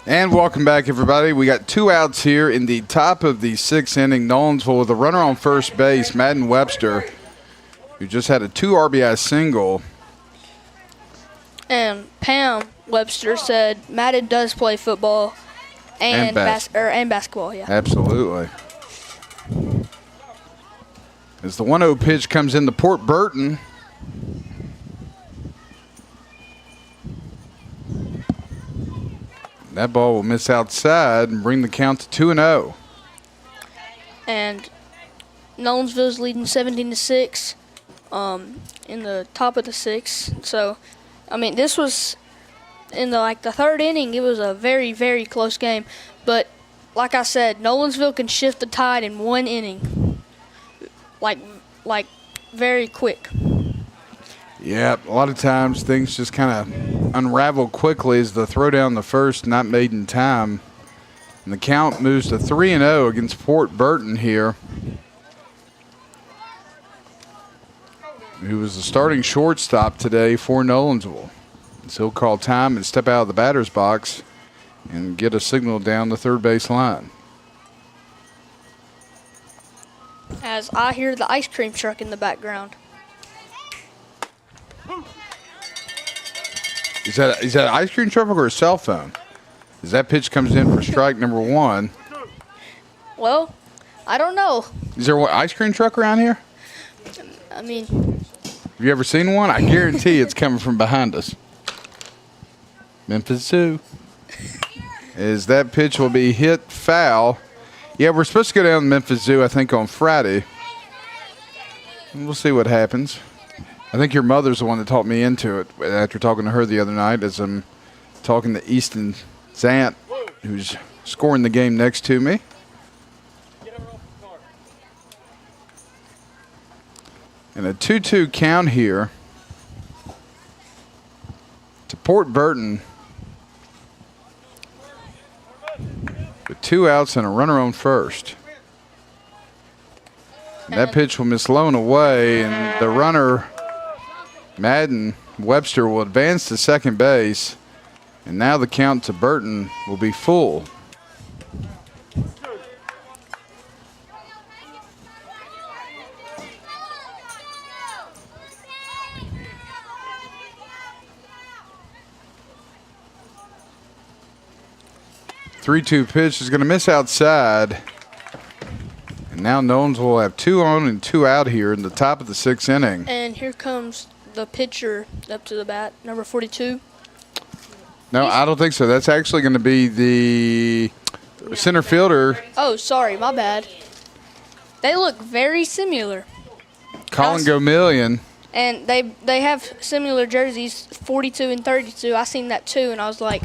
And welcome back, everybody. We got 2 outs here in the top of the 6th inning. Nolensville with a runner on first base, Madden Webster, who just had a 2 RBI single. And Pam Webster said Madden does play football and, And basketball, yeah. Absolutely. As the 1-0 pitch comes in to Port Burton. That ball will miss outside and bring the count to 2-0. And Nolensville's leading 17-6 in the top of the sixth. So, I mean, this was in the third inning. It was a very, very close game. But like I said, Nolensville can shift the tide in one inning, like very quick. Yeah, a lot of times things just kind of unravel quickly as the throw down the first not made in time. And the count moves to 3-0 against Port Burton here, who was the starting shortstop today for Nolensville. So he'll call time and step out of the batter's box and get a signal down the third base line. As I hear the ice cream truck in the background. Is that an ice cream truck or a cell phone? As that pitch comes in for strike number 1. Well, I don't know. Is there an ice cream truck around here? I mean, Have you ever seen one? I guarantee it's coming from behind us. Memphis Zoo. As that pitch will be hit foul. Yeah, we're supposed to go down to Memphis Zoo, I think, on Friday. We'll see what happens. I think your mother's the one that talked me into it after talking to her the other night as I'm talking to Easton Zant, who's scoring the game next to me. And a 2-2 count here to Port Burton with 2 outs and a runner on first. And that pitch will miss Lone away, and the runner, Madden Webster, will advance to second base. And now the count to Burton will be full. Three-two pitch is going to miss outside. And now Nolens will have 2 on and 2 out here in the top of the 6th inning. and here comes the pitcher up to the bat, number 42. No, I don't think so. That's actually going to be the center fielder, Oh, sorry, my bad. They look very similar. Colin Gomillion. And they have similar jerseys, 42 and 32. I seen that too, and I was like,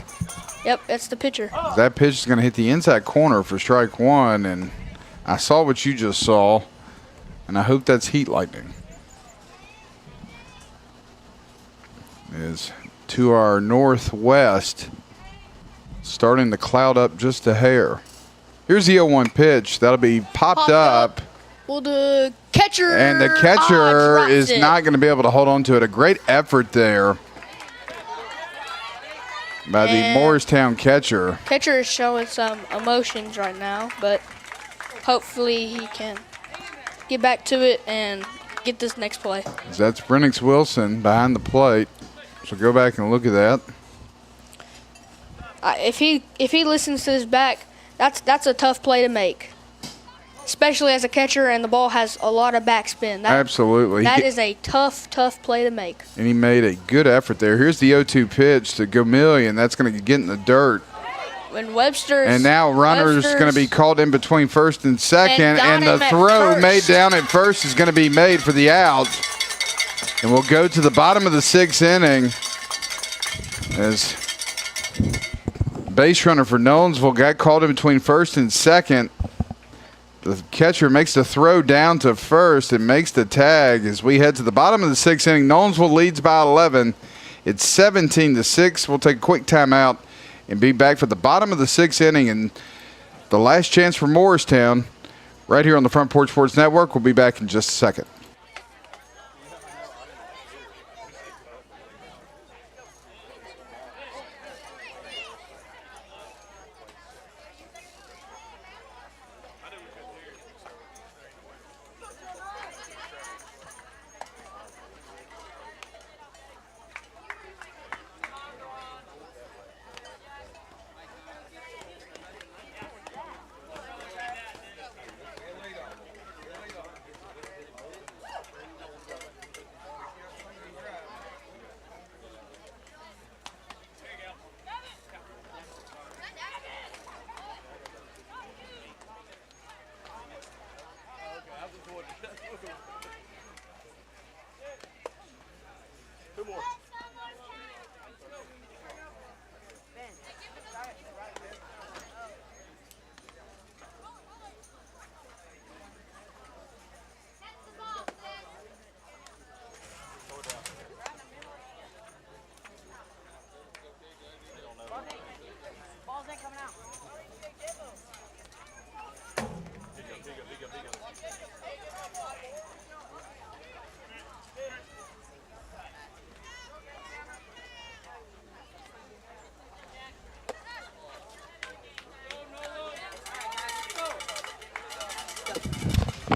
yep, that's the pitcher. That pitch is going to hit the inside corner for strike 1, and I saw what you just saw, and I hope that's heat lightning. Is to our northwest, starting to cloud up just a hair. Here's the 0-1 pitch. That'll be popped up. Well, the catcher. And the catcher dropped is it. not going to be able to hold on to it. A great effort there by the And Morristown catcher. Catcher is showing some emotions right now, but hopefully he can get back to it and get this next play. That's Brennix Wilson behind the plate. So go back and look at that. If he listens to his back, that's a tough play to make, especially as a catcher, and the ball has a lot of backspin. Absolutely. That is a tough play to make. And he made a good effort there. Here's the 0-2 pitch to Gomillion. That's going to get in the dirt. When Webster's And now runner's going to be called in between first and second. And got And the him at throw first. made down at first is going to be made for the out. And we'll go to the bottom of the 6th inning as base runner for Nolensville got called in between first and second. The catcher makes the throw down to first and makes the tag as we head to the bottom of the 6th inning. Nolensville leads by 11. It's 17-6. We'll take a quick timeout and be back for the bottom of the 6th inning and the last chance for Morristown right here on the Front Porch Sports Network. We'll be back in just a second.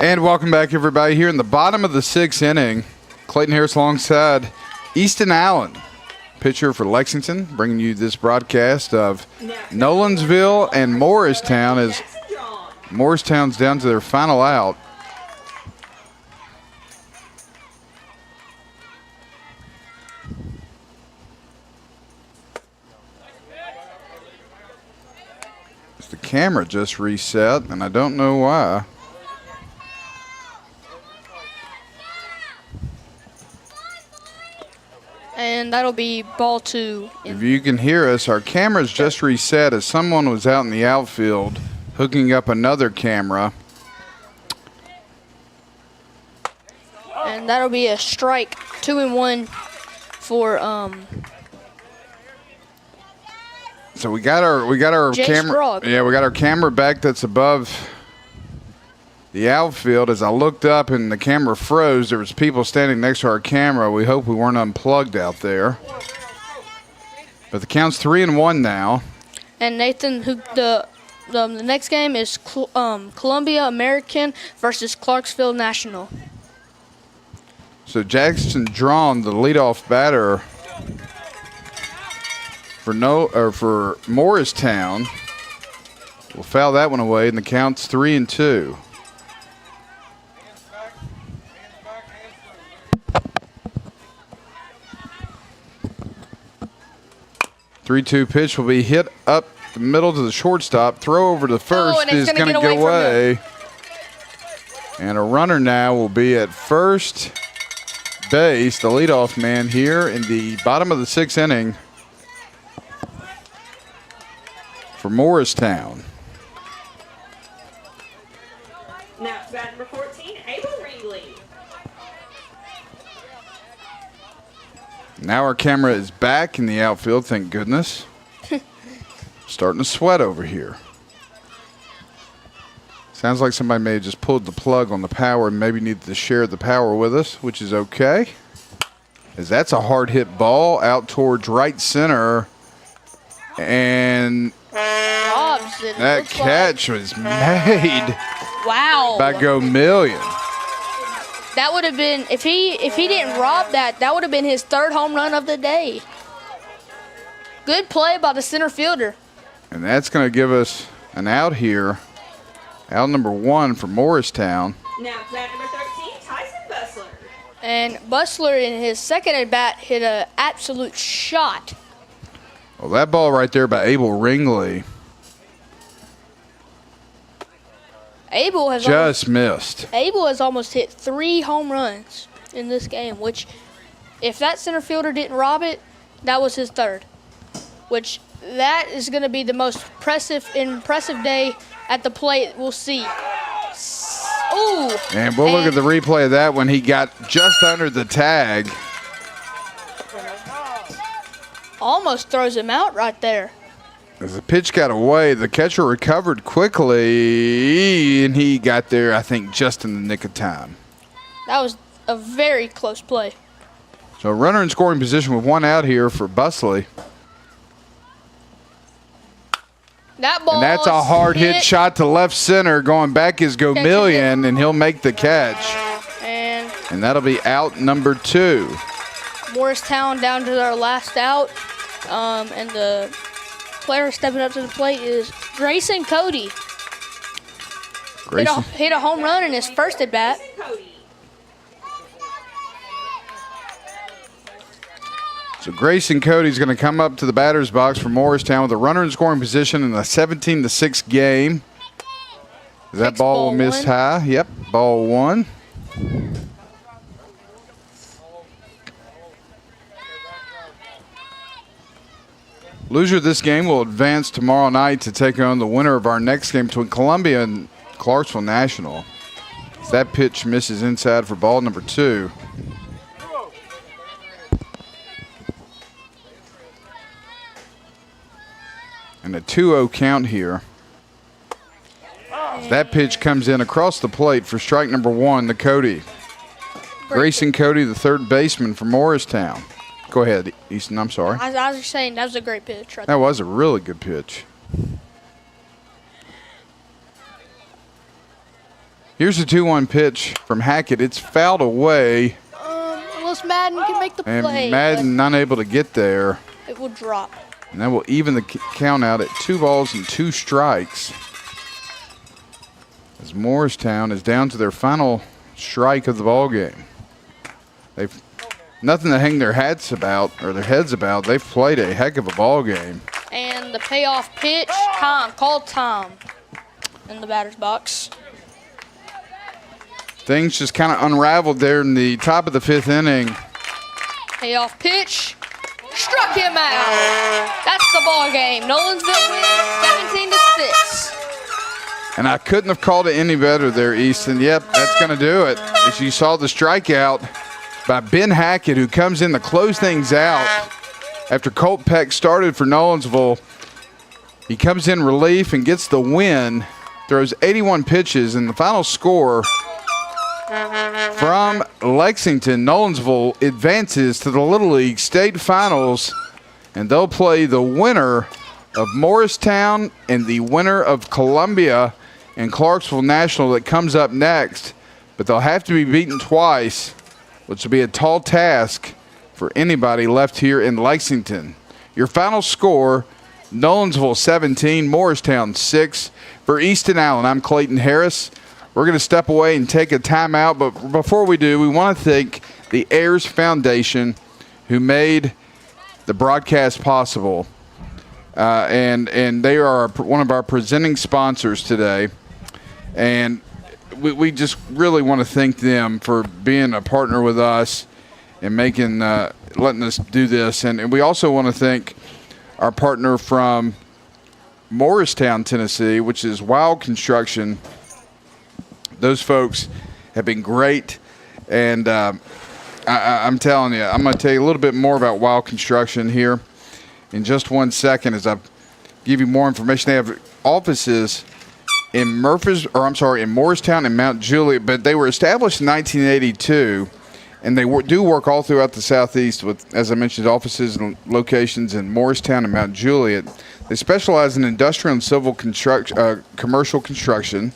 And welcome back, everybody. Here in the bottom of the 6th inning, Clayton Harris alongside Easton Allen, pitcher for Lexington, bringing you this broadcast of Nolensville and Morristown as Morristown's down to their final out. The camera just reset, and I don't know why. And that'll be ball 2. If you can hear us, our camera's just reset as someone was out in the outfield hooking up another camera. And that'll be a strike. 2-1 for So we got our Jay camera. Sprague. Yeah, we got our camera back that's above the outfield. As I looked up and the camera froze, there was people standing next to our camera. We hope we weren't unplugged out there. But the count's 3-1 now. And Nathan, the next game is Columbia American versus Clarksville National. So Jackson Drawn, the leadoff batter for Morristown, will foul that one away, and the count's 3-2. Three-two pitch will be hit up the middle to the shortstop. Throw over to first and is it's going to gonna get away. And a runner now will be at first base, the leadoff man here in the bottom of the 6th inning for Morristown. Now to bat number 14, Abel Ringley. Now our camera is back in the outfield, thank goodness. Starting to sweat over here. Sounds like somebody may have just pulled the plug on the power and maybe needed to share the power with us, which is okay. As that's a hard hit ball out towards right center. And Robs it. that catch was made Wow. by Go Million. That would have been, if he didn't rob that would have been his 3rd home run of the day. Good play by the center fielder. And that's going to give us an out here. Out number 1 for Morristown. Now to bat number 13, Tyson Bustler. And Bustler in his second at bat hit an absolute shot. Well, that ball right there by Abel Ringley Abel has just missed. Abel has almost hit 3 home runs in this game, which if that center fielder didn't rob it, that was his 3rd. Which that is going to be the most impressive day at the plate we'll see. Ooh. And we'll look at the replay of that when he got just under the tag. Almost throws him out right there. As the pitch got away, the catcher recovered quickly, and he got there, I think, just in the nick of time. That was a very close play. So runner in scoring position with 1 out here for Busley. That ball And that's a hard hit shot to left center. Going back is Go Million, and he'll make the catch. And that'll be out number 2. Morristown down to their last out. And the player stepping up to the plate is Grayson Cody. Grayson. Hit a home run in his first at bat. So Grayson Cody's going to come up to the batter's box for Morristown with a runner in scoring position in a 17-6 game. That ball will miss high. Yep, ball 1. Loser of this game will advance tomorrow night to take on the winner of our next game between Columbia and Clarksville National. That pitch misses inside for ball number 2. And a 2-0 count here. That pitch comes in across the plate for strike number 1 to Cody. Grayson Cody, the 3rd baseman for Morristown. Go ahead, Easton. I'm sorry. I was just saying that was a great pitch. Right That was a really good pitch. Here's a 2-1 pitch from Hackett. It's fouled away, Unless Madden can make the and play. Madden not able to get there. It will drop. And that will even the count out at 2 balls and 2 strikes. As Morristown is down to their final strike of the ball game. They've nothing to hang their hats about or their heads about. They've played a heck of a ball game. And the payoff pitch, called time in the batter's box. Things just kind of unraveled there in the top of the 5th inning. Payoff pitch, struck him out. That's the ball game. Nolensville wins 17-6. And I couldn't have called it any better there, Easton. Yep, that's going to do it. As you saw the strikeout by Ben Hackett, who comes in to close things out after Colt Peck started for Nolensville. He comes in relief and gets the win, throws 81 pitches, and the final score from Lexington, Nolensville advances to the Little League State Finals, and they'll play the winner of Morristown and the winner of Columbia and Clarksville National that comes up next. But they'll have to be beaten twice, which will be a tall task for anybody left here in Lexington. Your final score, Nolensville 17, Morristown 6. For Easton Allen, I'm Clayton Harris. We're going to step away and take a timeout, but before we do, we want to thank the Ayers Foundation who made the broadcast possible. And they are one of our presenting sponsors today. And we just really want to thank them for being a partner with us and making letting us do this. And we also want to thank our partner from Morristown, Tennessee, which is Wild Construction. Those folks have been great. And I'm telling you, I'm going to tell you a little bit more about Wild Construction here in just 1 second as I give you more information. They have offices in Morristown and Mount Juliet, but they were established in 1982, and they do work all throughout the Southeast with, as I mentioned, offices and locations in Morristown and Mount Juliet. They specialize in industrial and civil commercial construction,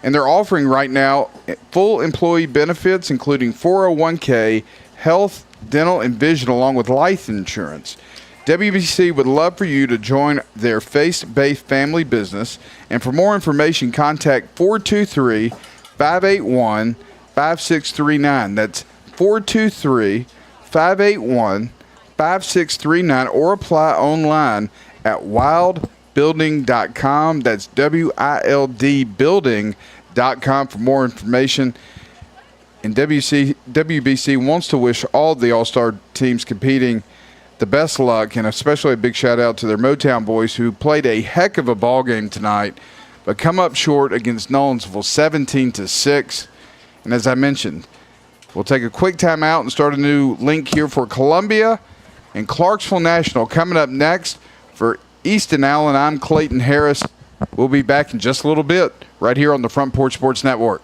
and they're offering right now full employee benefits, including 401k, health, dental, and vision, along with life insurance. WBC would love for you to join their faith-based family business. And for more information, contact 423-581-5639. That's 423-581-5639, or apply online at wildbuilding.com. That's WILD building.com for more information. And WBC wants to wish all the All-Star teams competing the best luck, and especially a big shout out to their Motown boys who played a heck of a ball game tonight, but come up short against Nolensville 17-6. And as I mentioned, we'll take a quick time out and start a new link here for Columbia and Clarksville National coming up next. For Easton Allen, I'm Clayton Harris. We'll be back in just a little bit right here on the Front Porch Sports Network.